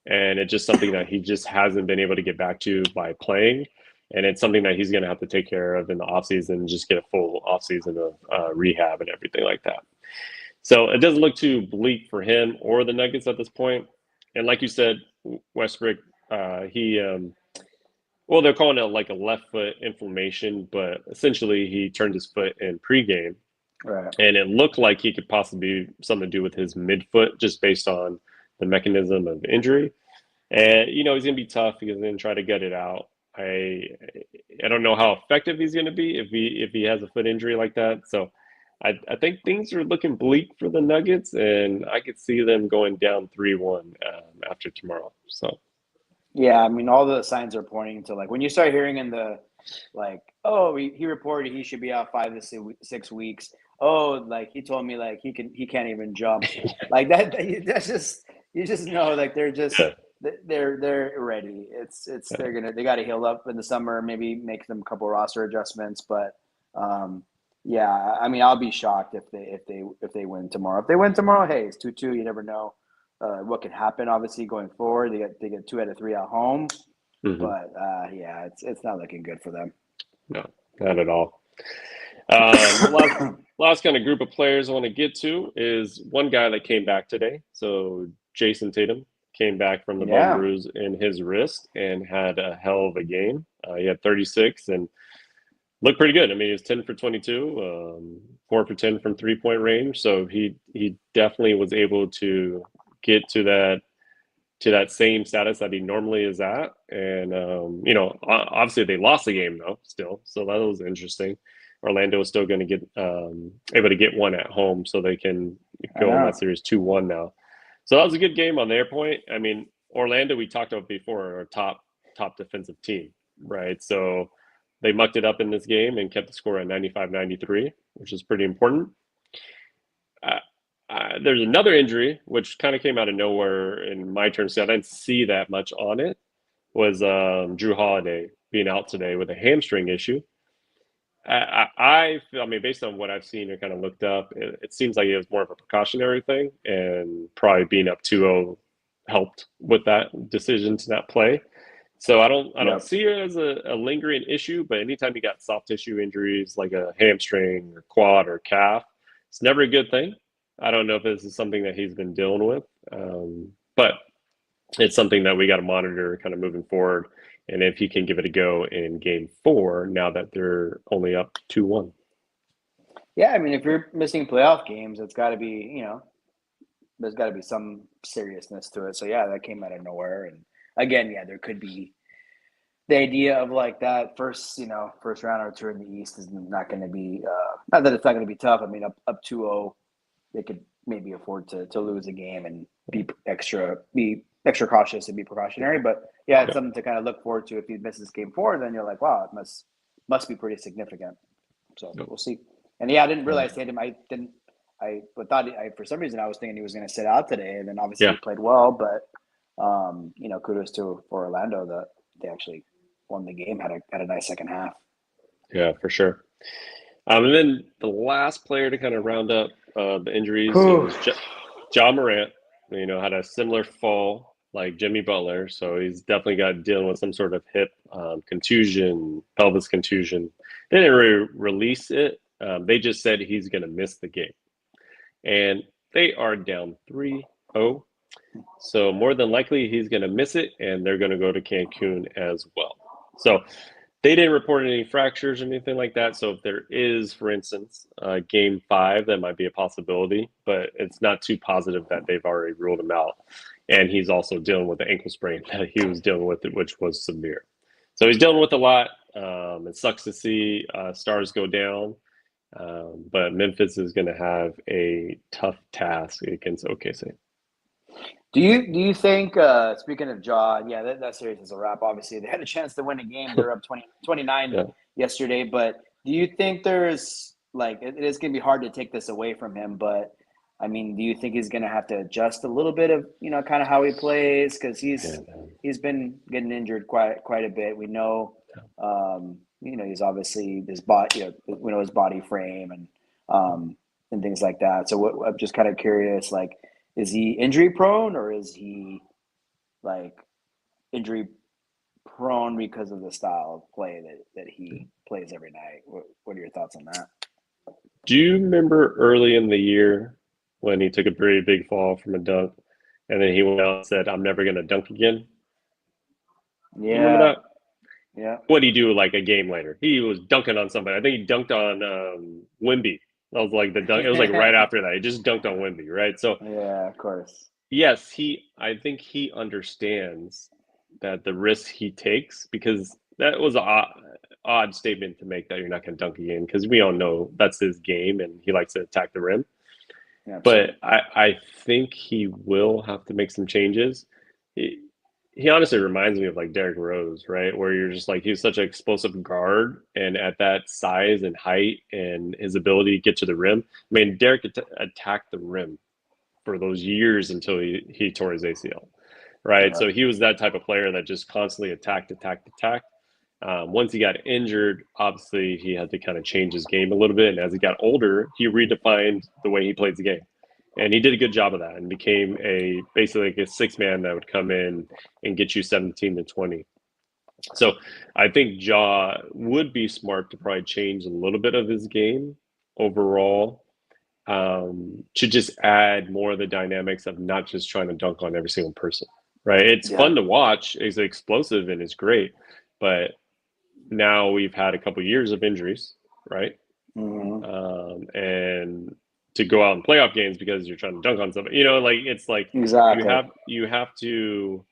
Speaker 1: and it's just something that he just hasn't been able to get back to by playing. And it's something that he's going to have to take care of in the offseason and just get a full offseason of rehab and everything like that. So it doesn't look too bleak for him or the Nuggets at this point. And like you said, Westbrook, he well, they're calling it like a left foot inflammation, but essentially he turned his foot in pregame,
Speaker 2: Right.
Speaker 1: and it looked like he could possibly be something to do with his midfoot, just based on the mechanism of injury. And he's gonna be tough. He's gonna try to gut it out. I I don't know how effective he's gonna be if he has a foot injury like that. So I think things are looking bleak for the Nuggets, and I could see them going down 3-1 after tomorrow. So
Speaker 2: Yeah, I mean, all the signs are pointing to like when you start hearing in the like, oh, he reported he should be out 5 to 6 weeks. Oh, like he told me like he can't even jump like that. That's just you just know like
Speaker 1: yeah,
Speaker 2: they're ready. They got to heal up in the summer, maybe make them a couple roster adjustments, but um, yeah, I mean, I'll be shocked if they win tomorrow. If they win tomorrow, hey, it's 2-2. You never know what can happen. Obviously, going forward, they get 2 out of 3 at home,
Speaker 1: hmm
Speaker 2: but yeah, it's not looking good for them.
Speaker 1: no, not at all. Last kind of group of players I want to get to is one guy that came back today. So Jason Tatum came back from the bum
Speaker 2: Yeah,
Speaker 1: bruise in his wrist and had a hell of a game. He had 36 and looked pretty good. I mean, he was 10 for 22, 4 for 10 from 3-point range. So he definitely was able to get to that same status that he normally is at. And obviously they lost the game though, still, so that was interesting. Orlando is still going to get able to get one at home, so they can
Speaker 2: I
Speaker 1: go in that
Speaker 2: know.
Speaker 1: series 2-1 now. So that was a good game on their point. I mean, Orlando, we talked about before, our top defensive team, right? So they mucked it up in this game and kept the score at 95-93, which is pretty important. Uh, there's another injury which kind of came out of nowhere in my terms. So I didn't see that much on it. Was Drew Holiday being out today with a hamstring issue? I mean, based on what I've seen and kind of looked up, it seems like it was more of a precautionary thing, and probably being up 2-0 helped with that decision to not play. So I don't
Speaker 2: Yep.
Speaker 1: see it as a lingering issue, but anytime you got soft tissue injuries like a hamstring or quad or calf, it's never a good thing. I don't know if this is something that he's been dealing with, but it's something that we got to monitor kind of moving forward. And if he can give it a go in game 4, now that they're only up 2-1.
Speaker 2: Yeah, I mean, if you're missing playoff games, it's got to be there's got to be some seriousness to it. So yeah, that came out of nowhere. And again, yeah, there could be the idea of like that first round or two in the East is not going to be not that it's not going to be tough. I mean, up 2-0, they could maybe afford to lose a game and be extra cautious and be precautionary. But yeah, it's
Speaker 1: Yeah.
Speaker 2: something to kind of look forward to. If he misses game 4, then you're like, wow, it must be pretty significant. So
Speaker 1: Yep.
Speaker 2: we'll see. And yeah, I didn't
Speaker 1: Uh,
Speaker 2: realize Tatum. I didn't. I thought for some reason I was thinking he was going to sit out today, and then obviously
Speaker 1: yeah.
Speaker 2: he played well. But kudos for Orlando that they actually won the game. Had a nice second half.
Speaker 1: Yeah, for sure. And then the last player to kind of round up the injuries, it
Speaker 2: Whew.
Speaker 1: was Ja Morant. Had a similar fall like Jimmy Butler, so he's definitely got dealing with some sort of hip contusion, pelvis contusion. They didn't really release it. They just said he's going to miss the game, and they are down 3-0. So more than likely he's going to miss it, and they're going to go to Cancun as well. So they didn't report any fractures or anything like that. So if there is, for instance, game 5, that might be a possibility, but it's not too positive that they've already ruled him out. And he's also dealing with the ankle sprain that he was dealing with, which was severe. So he's dealing with a lot. It sucks to see stars go down, but Memphis is going to have a tough task against OKC.
Speaker 2: Do you think speaking of Ja, yeah, that series is a wrap. Obviously, they had a chance to win a game. They're up 29
Speaker 1: Yeah.
Speaker 2: yesterday, but do you think there's like it is going to be hard to take this away from him? But I mean, do you think he's going to have to adjust a little bit of kind of how he plays because
Speaker 1: Yeah.
Speaker 2: he's been getting injured quite a bit. We know, he's obviously his body. We know his body frame and things like that. So I'm just kind of curious, like. Is he injury prone or is he like injury prone because of the style of play that he plays every night. What are your thoughts on that?
Speaker 1: Do you remember early in the year when he took a very big fall from a dunk and then he went out and said, I'm never going to dunk again? You remember
Speaker 2: Yeah,
Speaker 1: that?
Speaker 2: yeah,
Speaker 1: What did he do like a game later? He was dunking on somebody. I think he dunked on Wimby. That was like the dunk. It was like right after that. He just dunked on Wimby, right? So
Speaker 2: yeah. Of course.
Speaker 1: yes, I think he understands that the risks he takes because that was an odd statement to make that you're not going to dunk again because we all know that's his game and he likes to attack the rim. But
Speaker 2: Absolutely.
Speaker 1: I think he will have to make some changes. He, he honestly reminds me of like Derrick Rose, right? Where you're just like he's such an explosive guard, and at that size and height and his ability to get to the rim. I mean, Derrick attacked the rim for those years until he tore his ACL, right?
Speaker 2: Yeah,
Speaker 1: So he was that type of player that just constantly attacked. Once he got injured, obviously he had to kind of change his game a little bit. And as he got older, he redefined the way he plays the game. And he did a good job of that and became a basically like a six man that would come in and get you 17 to 20. So I think Ja would be smart to probably change a little bit of his game overall to just add more of the dynamics of not just trying to dunk on every single person, right? It's
Speaker 2: yeah.
Speaker 1: fun to watch. It's explosive and it's great, but now we've had a couple years of injuries, right?
Speaker 2: Hmm.
Speaker 1: And to go out in playoff games because you're trying to dunk on somebody, like it's like
Speaker 2: Exactly.
Speaker 1: you have to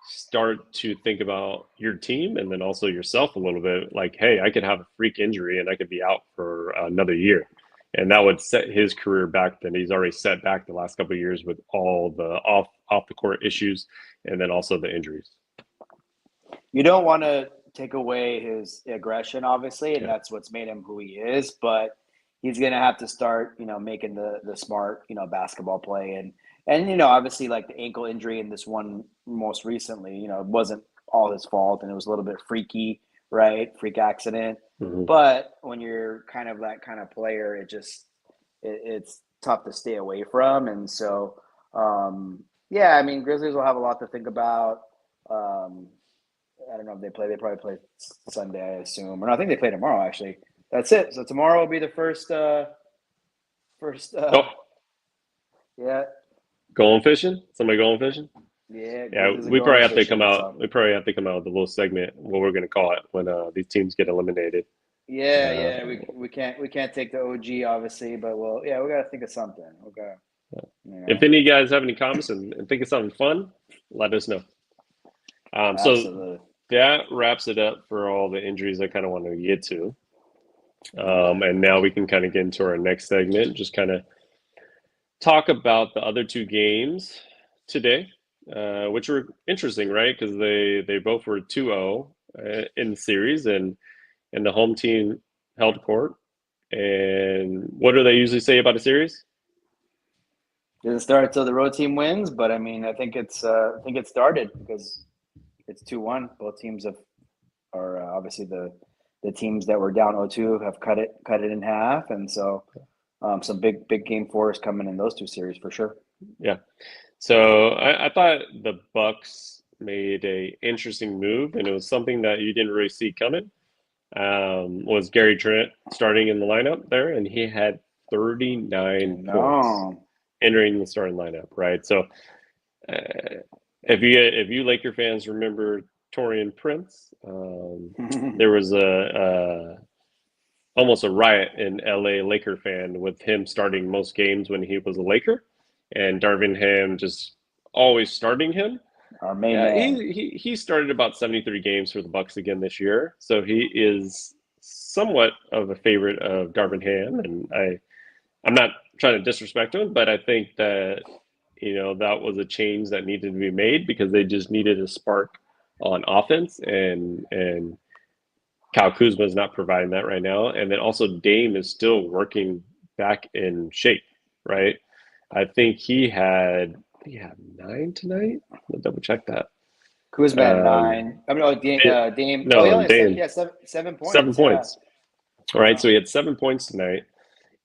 Speaker 1: start to think about your team and then also yourself a little bit. Like, hey, I could have a freak injury and I could be out for another year, and that would set his career back. Then he's already set back the last couple of years with all the off the court issues, and then also the injuries.
Speaker 2: You don't want to take away his aggression, obviously, and
Speaker 1: Yeah.
Speaker 2: that's what's made him who he is. But he's going to have to start, making the smart, basketball play, and obviously, like the ankle injury in this one most recently, it wasn't all his fault, and it was a little bit freaky, right? Freak accident.
Speaker 1: Mm-hmm.
Speaker 2: But when you're kind of that kind of player, it's tough to stay away from, and so yeah, I mean, Grizzlies will have a lot to think about. Um, I don't know if they play. They probably play Sunday, I assume. Or no, I think they play tomorrow. Actually, that's it. So tomorrow will be the first. First.
Speaker 1: Oh,
Speaker 2: Yeah,
Speaker 1: going fishing? Somebody going fishing?
Speaker 2: yeah.
Speaker 1: Yeah,
Speaker 2: Grizzlies are
Speaker 1: we
Speaker 2: going
Speaker 1: probably have to come
Speaker 2: fishing.
Speaker 1: out.
Speaker 2: So
Speaker 1: We probably have to come out with a little segment, what we're going to call it when these teams get eliminated.
Speaker 2: yeah,
Speaker 1: Uh,
Speaker 2: yeah. We can't take the OG obviously, but we got to think of something. We got you
Speaker 1: if
Speaker 2: know
Speaker 1: any of you guys have any comments and think of something fun, let us know. So
Speaker 2: absolutely.
Speaker 1: that wraps it up for all the injuries I kind of want to get to.
Speaker 2: Okay.
Speaker 1: And now we can kind of get into our next segment, just kind of talk about the other two games today, which were interesting, right? Because they both were 2-0 in the series, and the home team held court. And what do they usually say about a series?
Speaker 2: Doesn't start until the road team wins, but I mean, I think it started because it's 2-1. Both teams are obviously the teams that were down 0-2 have cut it in half, and so some big game fours coming in those two series for sure.
Speaker 1: Yeah. So I thought the Bucks made a interesting move, and it was something that you didn't really see coming. Was Gary Trent starting in the lineup there, and he had
Speaker 2: I
Speaker 1: 39 points
Speaker 2: know.
Speaker 1: entering the starting lineup, right? So uh, if you Laker fans remember Torian Prince, there was a almost a riot in LA Laker fan with him starting most games when he was a Laker, and Darvin Ham just always starting him.
Speaker 2: Our main
Speaker 1: Yeah,
Speaker 2: man.
Speaker 1: he started about 73 games for the Bucks again this year, so he is somewhat of a favorite of Darvin Ham, and I'm not trying to disrespect him, but I think that that was a change that needed to be made because they just needed a spark on offense, and Kyle Kuzma is not providing that right now, and then also Dame is still working back in shape, right? I think he had 9 tonight. I'll double check that.
Speaker 2: Kuzma at
Speaker 1: Um,
Speaker 2: 9. I mean, oh, Dame. Oh, he
Speaker 1: no,
Speaker 2: only had seven.
Speaker 1: Dame,
Speaker 2: Yeah, 7
Speaker 1: 7
Speaker 2: points. Yeah.
Speaker 1: points. All right, so he had 7 points tonight,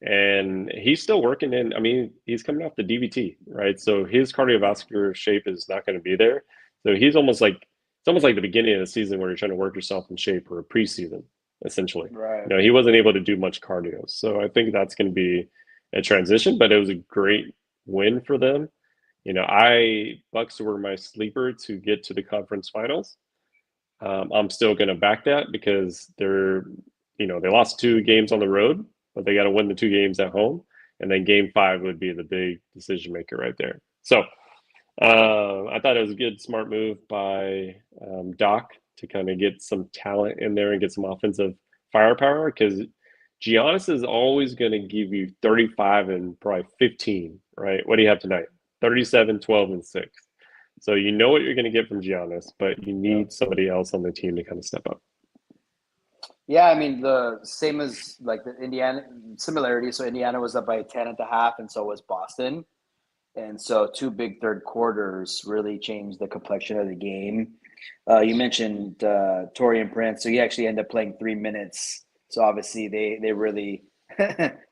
Speaker 1: and he's still working in. I mean, he's coming off the DVT, right? So his cardiovascular shape is not going to be there. So he's almost like it's almost like the beginning of the season where you're trying to work yourself in shape or a preseason, essentially.
Speaker 2: Right.
Speaker 1: He wasn't able to do much cardio. So I think that's going to be a transition, but it was a great win for them. Bucks were my sleeper to get to the conference finals. I'm still going to back that because they lost 2 games on the road, but they got to win the 2 games at home, and then Game 5 would be the big decision maker right there. So I thought it was a good, smart move by Doc to kind of get some talent in there and get some offensive firepower because Giannis is always going to give you 35 and probably 15, right? What do you have tonight? 37, 12, and 6. So you know what you're going to get from Giannis, but you
Speaker 2: Yeah.
Speaker 1: need somebody else on the team to kind of step up.
Speaker 2: Yeah, I mean the same as like the Indiana similarity. So Indiana was up by 10 at the half, and so was Boston. And so 2 big third quarters really changed the complexion of the game. You mentioned Torian Prince, so he actually ended up playing 3 minutes. So obviously they really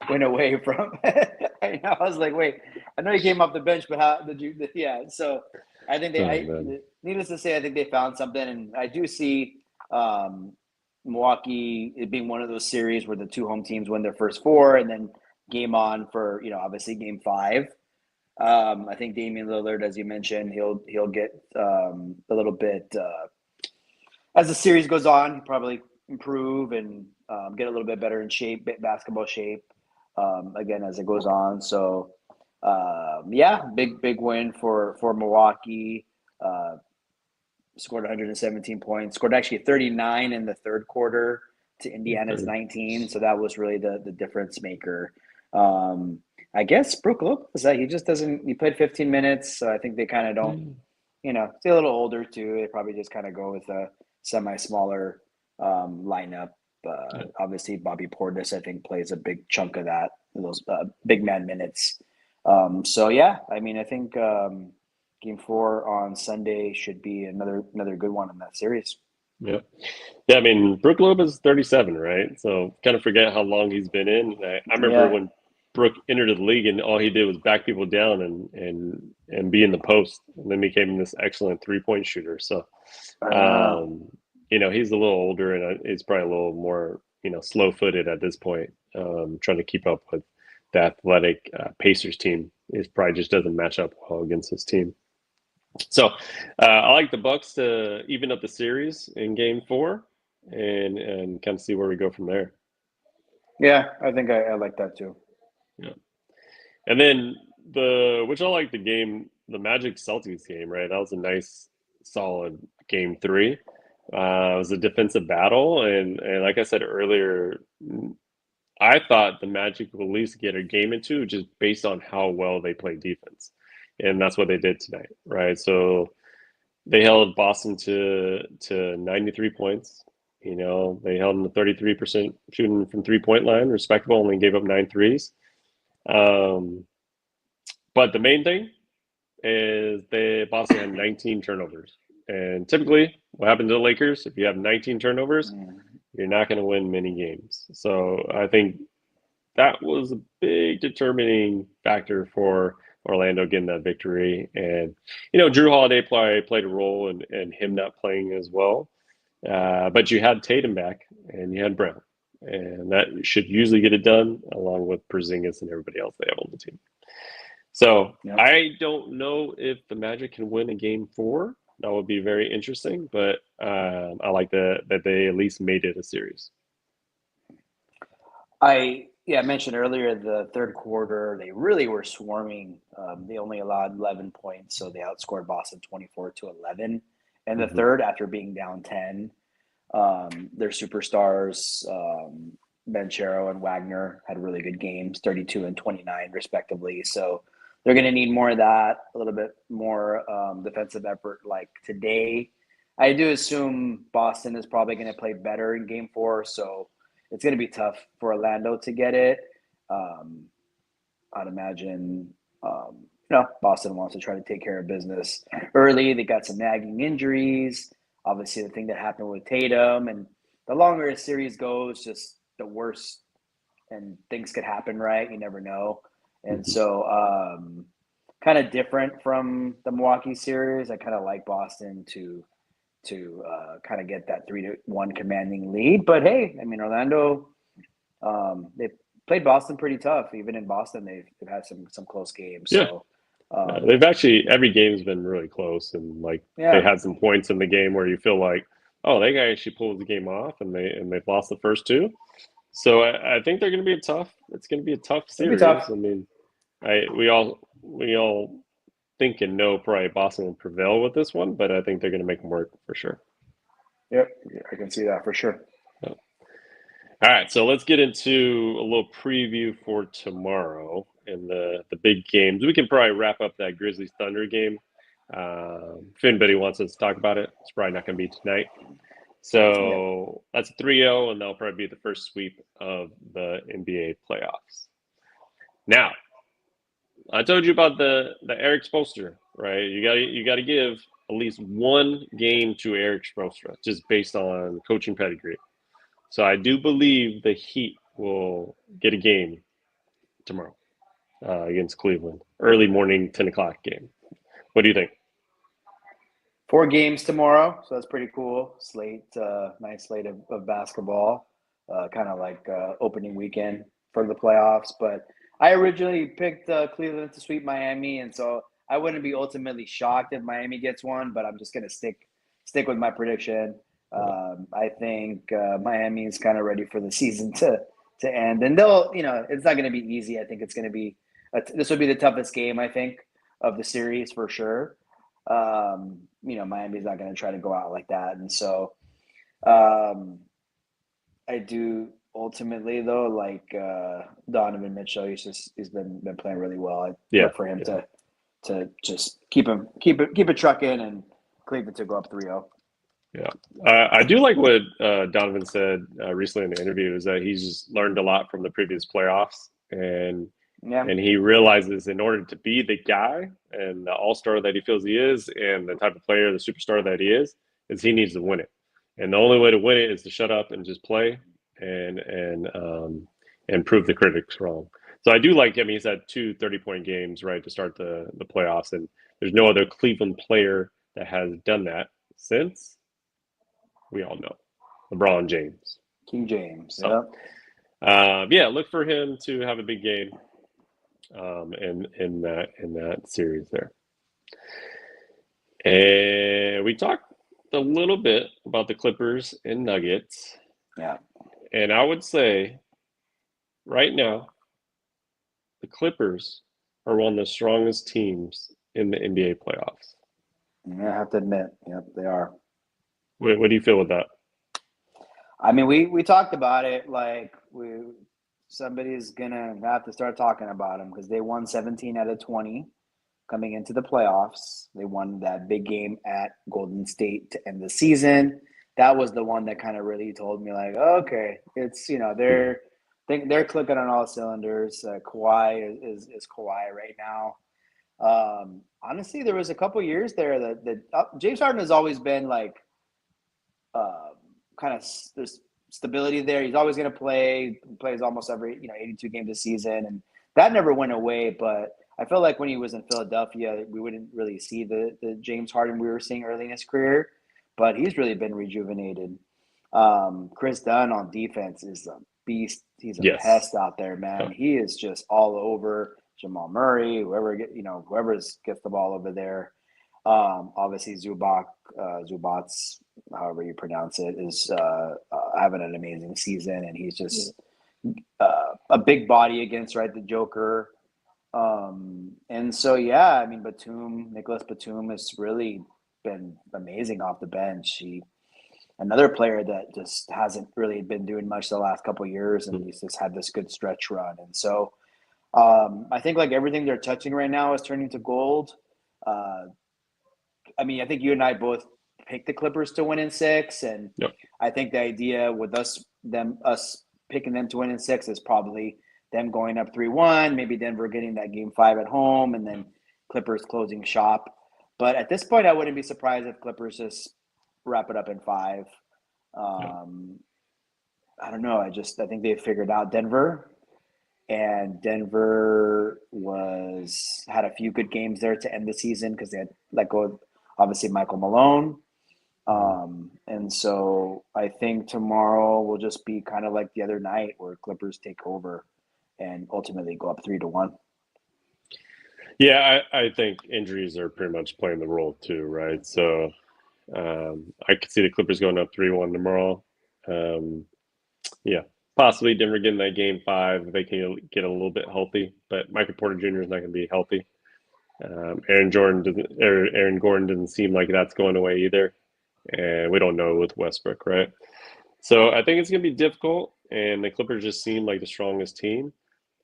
Speaker 2: went away from. I know. I was like, wait, I know you came off the bench, but how did you? Yeah. So I think
Speaker 1: Oh man,
Speaker 2: needless to say, I think they found something, and I do see um, Milwaukee it being one of those series where the 2 home teams win their first 4, and then game on for obviously game 5. I think Damian Lillard, as you mentioned, he'll get a little bit as the series goes on. He'll probably improve and get a little bit better in shape, basketball shape, again as it goes on. So yeah, big win for Milwaukee. Uh, Scored 117 points. Scored actually 39 in the third quarter to Indiana's 19. So that was really the difference maker. I guess Brook Lopez, he just doesn't. He played 15 minutes, so I think they kind of don't. He's a little older too. They probably just kind of go with a semi-smaller lineup. Obviously, Bobby Portis, I think, plays a big chunk of those big man minutes. So yeah, I mean, I think Game 4 on Sunday should be another good one in that series.
Speaker 1: yeah. Yeah, I mean, Brook Lopez is 37, right? So kind of forget how long he's been in. I remember
Speaker 2: Yeah.
Speaker 1: when Brook entered the league and all he did was back people down and be in the post, and then became this excellent 3-point shooter. So, um, he's a little older and he's probably a little more, slow-footed at this point, trying to keep up with the athletic Pacers team. It probably just doesn't match up well against his team. So I like the Bucks to even up the series in Game 4, and kind of see where we go from there.
Speaker 2: Yeah, I think I like that too.
Speaker 1: Yeah, and then which I like the Magic Celtics game, right? That was a nice, solid Game 3. It was a defensive battle, and like I said earlier, I thought the Magic would at least get a game or two just based on how well they play defense, and that's what they did tonight, right? So they held Boston to 93 points. They held them to 33% shooting from 3-point line, respectable, only gave up 9 threes. But the main thing is Boston had 19 turnovers. And typically, what happened to the Lakers, if you have 19 turnovers, you're not going to win many games. So I think that was a big determining factor for Orlando getting that victory. And, Drew Holiday played a role in him not playing as well. But you had Tatum back and you had Brown. And that should usually get it done along with Porzingis and everybody else they have on the team. So
Speaker 2: Yep.
Speaker 1: I don't know if the Magic can win a Game 4. That would be very interesting. But I like that they at least made it a series.
Speaker 2: I mentioned earlier the third quarter they really were swarming. They only allowed 11 points, so they outscored Boston 24-11. And the third, after being down 10, their superstars Banchero and Wagner had really good games, 32 and 29 respectively. So they're going to need more of that, a little bit more defensive effort like today. I do assume Boston is probably going to play better in Game 4, so it's going to be tough for Orlando to get it. I'd imagine, Boston wants to try to take care of business early. They got some nagging injuries. Obviously, the thing that happened with Tatum, and the longer a series goes, just the worse, and things could happen, right? You never know. And so, kind of different from the Milwaukee series. I kind of like Boston to kind of get that 3-1 commanding lead. But hey, I mean, Orlando, they played Boston pretty tough. Even in Boston, they've had some close games.
Speaker 1: Yeah.
Speaker 2: So
Speaker 1: They've actually every game's been really close, and like they
Speaker 2: yeah,
Speaker 1: had some points in the game where you feel like, oh, they actually pulled the game off, and they've lost the first two. So I think they're going to be a tough. It's going to be a tough
Speaker 2: it'll be
Speaker 1: series.
Speaker 2: tough.
Speaker 1: I mean, we all think and know probably Boston will prevail with this one, but I think they're going to make them work for sure.
Speaker 2: Yep, I can see that for sure.
Speaker 1: Yeah. All right, so let's get into a little preview for tomorrow and the big games. We can probably wrap up that Grizzlies Thunder game. If anybody wants us to talk about it, it's probably not going to be tonight.
Speaker 2: Yep.
Speaker 1: So that's 3-0, and that'll probably be the first sweep of the NBA playoffs. Now, I told you about the Eric Spoelstra, right? You got to give at least one game to Eric Spoelstra, just based on coaching pedigree. So I do believe the Heat will get a game tomorrow against Cleveland, early morning, 10 o'clock game. What do you think?
Speaker 2: 4 games tomorrow, so that's pretty cool. Nice slate of basketball, kind of like opening weekend for the playoffs. But I originally picked Cleveland to sweep Miami, and so I wouldn't be ultimately shocked if Miami gets one. But I'm just gonna stick with my prediction. I think Miami is kind of ready for the season to end, and it's not going to be easy. I think it's going to be this will be the toughest game I think of the series for sure. Miami's not going to try to go out like that. And so I do ultimately though, like Donovan Mitchell, he's been playing really well. I
Speaker 1: Yeah,
Speaker 2: look for him to just keep it trucking and Cleveland to go up 3-0.
Speaker 1: yeah. I do like what Donovan said recently in the interview is that he's just learned a lot from the previous playoffs, and
Speaker 2: Yeah.
Speaker 1: he realizes in order to be the guy and the all-star that he feels he is and the type of player, the superstar that he is he needs to win it. And the only way to win it is to shut up and just play and prove the critics wrong. So I do like him. He's had 2 30-point games, right, to start the playoffs, and there's no other Cleveland player that has done that since we all know LeBron James.
Speaker 2: King James.
Speaker 1: So,
Speaker 2: Yeah.
Speaker 1: look for him to have a big game in that series there. And we talked a little bit about the Clippers and Nuggets.
Speaker 2: Yeah.
Speaker 1: And I would say right now, the Clippers are one of the strongest teams in the NBA playoffs.
Speaker 2: I have to admit, yep, they are.
Speaker 1: What do you feel with that?
Speaker 2: I mean, we talked about it. Like somebody's gonna have to start talking about them because they won 17 out of 20 coming into the playoffs. They won that big game at Golden State to end the season. That was the one that kind of really told me, like, okay, it's they're clicking on all cylinders. Kawhi is Kawhi right now. Honestly, there was a couple years there that James Harden has always been like kind of there's stability there. He's always going to play. He plays almost every 82 games a season, and that never went away. But I feel like when he was in Philadelphia, we wouldn't really see the James Harden we were seeing early in his career, but he's really been rejuvenated. Chris Dunn on defense is a beast. He's a pest out there, man. He is just all over Jamal Murray, whoever gets the ball over there. Obviously Zubats, however you pronounce it, is having an amazing season, and he's just a big body against the Joker. And so I mean Nicholas Batum has really been amazing off the bench. Another player that just hasn't really been doing much the last couple of years, and he's just had this good stretch run. And so I think like everything they're touching right now is turning to gold. I mean, I think you and I both picked the Clippers to win in 6, and I think the idea with us picking them to win in 6 is probably them going up 3-1, maybe Denver getting that game 5 at home, and then Clippers closing shop. But at this point, I wouldn't be surprised if Clippers just wrap it up in 5. I don't know. I think they figured out Denver, and Denver had a few good games there to end the season because they had let go of obviously Michael Malone.
Speaker 1: Mhm.
Speaker 2: And so I think tomorrow will just be kind of like the other night where Clippers take over and ultimately go up 3-1.
Speaker 1: Yeah, I think injuries are pretty much playing the role too, right? So I could see the Clippers going up 3-1 tomorrow. Um, yeah, possibly Denver getting that game five if they can get a little bit healthy, but Michael Porter Jr. is not going to be healthy. Aaron Gordon doesn't seem like that's going away either, and we don't know with Westbrook, right? So I think it's going to be difficult, and the Clippers just seem like the strongest team.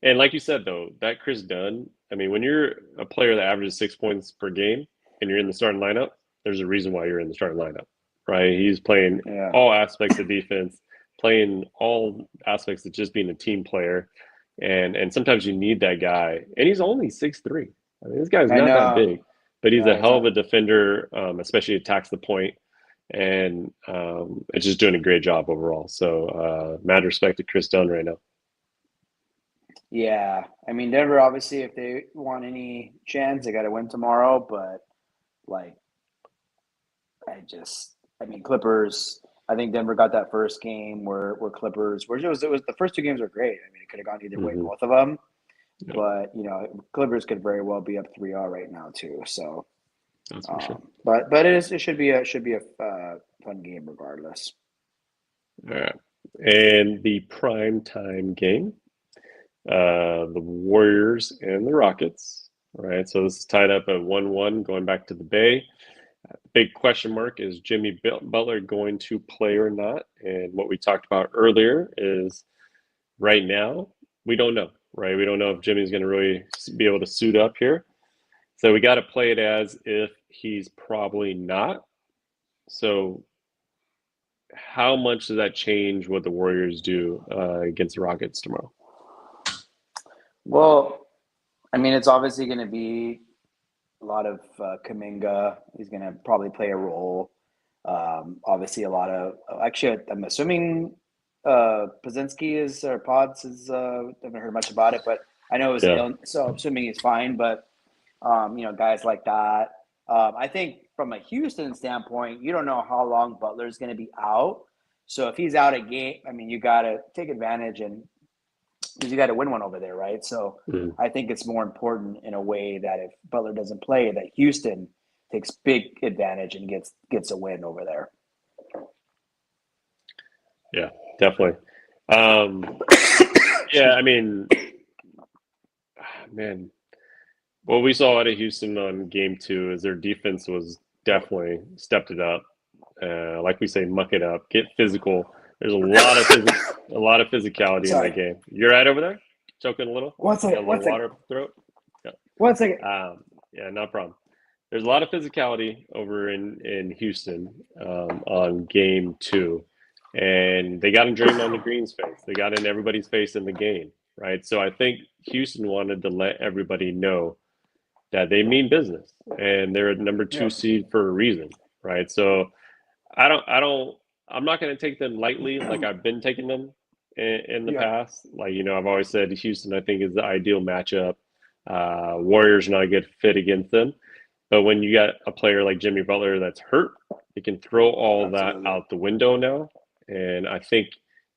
Speaker 1: And like you said, though, that Chris Dunn, I mean, when you're a player that averages 6 points per game and you're in the starting lineup, there's a reason why you're in the starting lineup, right? He's playing
Speaker 2: Yeah,
Speaker 1: all aspects of defense, playing all aspects of just being a team player. And sometimes you need that guy. And he's only 6'3". I mean, this guy's
Speaker 2: I
Speaker 1: not that
Speaker 2: know.
Speaker 1: big, but he's a
Speaker 2: No, he's
Speaker 1: hell of
Speaker 2: not.
Speaker 1: a defender, especially attacks the point and it's just doing a great job overall. So mad respect to Chris Dunn right now.
Speaker 2: Yeah, I mean Denver obviously if they want any chance they got to win tomorrow, but like I mean Clippers. I think Denver got that first game where Clippers where it was the first two games were great. I mean it could have gone either way,
Speaker 1: Mm-hmm.
Speaker 2: both of them.
Speaker 1: Yep,
Speaker 2: But Clippers could very well be up 3-0 right now too. So,
Speaker 1: that's for sure.
Speaker 2: but it should be a fun game regardless.
Speaker 1: All right, and the prime time game, the Warriors and the Rockets. All right, so this is tied up at 1-1 going back to the Bay. Big question mark is Jimmy Butler going to play or not? And what we talked about earlier is right now we don't know, right? We don't know if Jimmy's going to really be able to suit up here. So we got to play it as if he's probably not. So how much does that change what the Warriors do against the Rockets tomorrow?
Speaker 2: Well, I mean, it's obviously going to be a lot of Kaminga. He's going to probably play a role. Obviously, a lot of actually, I'm assuming Pazinski is or Pods is. Haven't heard much about it, but I know it was
Speaker 1: Yeah,
Speaker 2: ill, so I'm assuming he's fine. But guys like that. I think from a Houston standpoint, you don't know how long Butler's going to be out. So if he's out a game, I mean, you got to take advantage and because you got to win one over there, right? So
Speaker 1: mm,
Speaker 2: I think it's more important in a way that if Butler doesn't play, that Houston takes big advantage and gets a win over there.
Speaker 1: yeah, definitely. Um, yeah, I mean, man, what we saw out of Houston on game two is their defense was definitely stepped it up. Like we say, muck it up, get physical. There's a lot of physicality in that
Speaker 2: Sorry,
Speaker 1: game. You're right over there, choking a little.
Speaker 2: one
Speaker 1: You got
Speaker 2: second,
Speaker 1: a little
Speaker 2: one second,
Speaker 1: water up the throat. Yeah,
Speaker 2: one second.
Speaker 1: yeah, no problem. There's a lot of physicality over in Houston on game two, and they got in Draymond Green's face. They got in everybody's face in the game, right? So I think Houston wanted to let everybody know that they mean business and they're a number two
Speaker 2: Yep,
Speaker 1: seed for a reason, right? So I'm not going to take them lightly like I've been taking them in the
Speaker 2: yep,
Speaker 1: past. Like, I've always said Houston, I think, is the ideal matchup. Warriors not a good fit against them. But when you got a player like Jimmy Butler that's hurt, he can throw all that
Speaker 2: absolutely.
Speaker 1: out the window now. And I think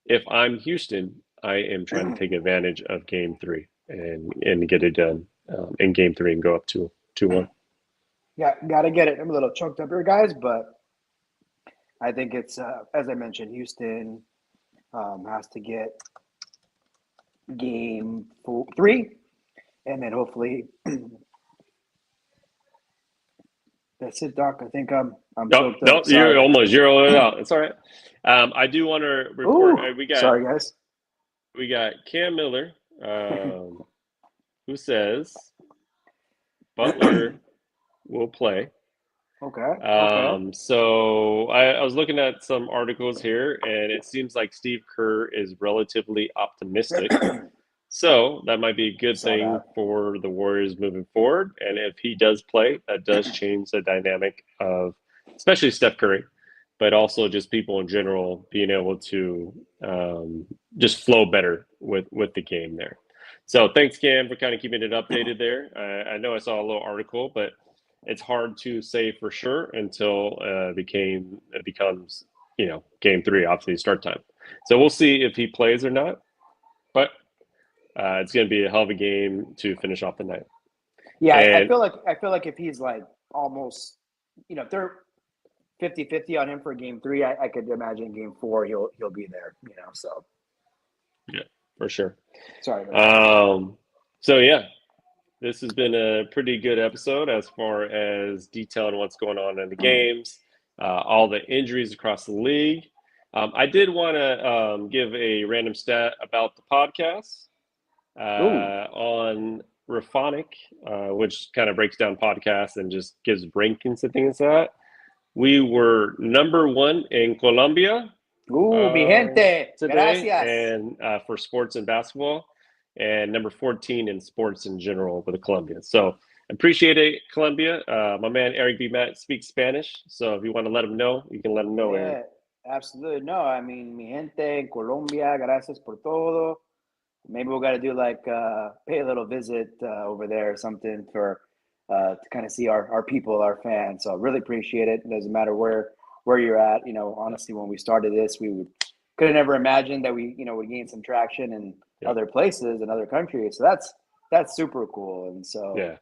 Speaker 1: if I'm Houston, I am trying to take advantage of game three and get it done in game three and go up 2-1.
Speaker 2: Yeah, got to get it. I'm a little choked up here, guys, but I think it's as I mentioned, Houston has to get game 3, and then hopefully that's it, Doc. I think I'm
Speaker 1: No,
Speaker 2: choked
Speaker 1: no,
Speaker 2: up.
Speaker 1: you're
Speaker 2: Sorry.
Speaker 1: almost zeroed it out. It's all right. I do want to report.
Speaker 2: Ooh,
Speaker 1: We got
Speaker 2: sorry, guys.
Speaker 1: Cam Miller, who says Butler will play.
Speaker 2: Okay, okay.
Speaker 1: So I was looking at some articles here, and it seems like Steve Kerr is relatively optimistic. So that might be a good
Speaker 2: Saw
Speaker 1: thing
Speaker 2: that.
Speaker 1: for the Warriors moving forward. And if he does play, that does change the dynamic of, especially Steph Curry, but also just people in general being able to just flow better with the game there. So thanks, Cam, for kind of keeping it updated there. I know I saw a little article, but it's hard to say for sure until it becomes, game 3, obviously start time. So we'll see if he plays or not. But it's going to be a hell of a game to finish off the night.
Speaker 2: Yeah,
Speaker 1: And
Speaker 2: I feel like if he's like almost, if they're 50-50 on him for game 3, I could imagine game 4 he'll be there. So
Speaker 1: yeah, for sure.
Speaker 2: Sorry about that.
Speaker 1: So yeah, this has been a pretty good episode as far as detailing what's going on in the games, all the injuries across the league. I did want to give a random stat about the podcast on Raphonic, which kind of breaks down podcasts and just gives rankings and things like that. We were number 1 in Colombia
Speaker 2: Mi gente,
Speaker 1: today,
Speaker 2: gracias.
Speaker 1: and for sports and basketball, and number 14 in sports in general with Colombia. So appreciate it, Colombia. My man Eric B. Matt speaks Spanish, so if you want to let him know, you can let him know.
Speaker 2: Yeah,
Speaker 1: Eric.
Speaker 2: absolutely. No, I mean, mi gente en Colombia, gracias por todo. Maybe we'll got to do pay a little visit over there or something for to kind of see our people, our fans. So really appreciate it. It doesn't matter where you're at. Honestly, when we started this, we could have never imagined that we would gain some traction in other places and other countries. So that's super cool. And so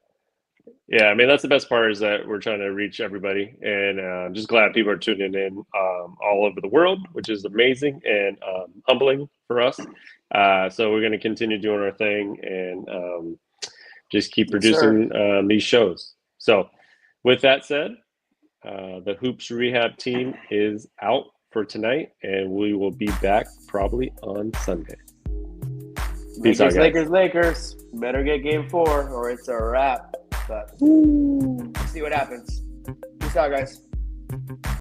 Speaker 1: yeah, I mean, that's the best part, is that we're trying to reach everybody, and I'm just glad people are tuning in all over the world, which is amazing and humbling for us. So we're going to continue doing our thing and just keep producing these shows. So with that said, the Hoops Rehab team is out for tonight, and we will be back probably on Sunday. Peace out, guys.
Speaker 2: Lakers. Better get game 4 or it's a wrap. But we'll see what happens. Peace out, guys.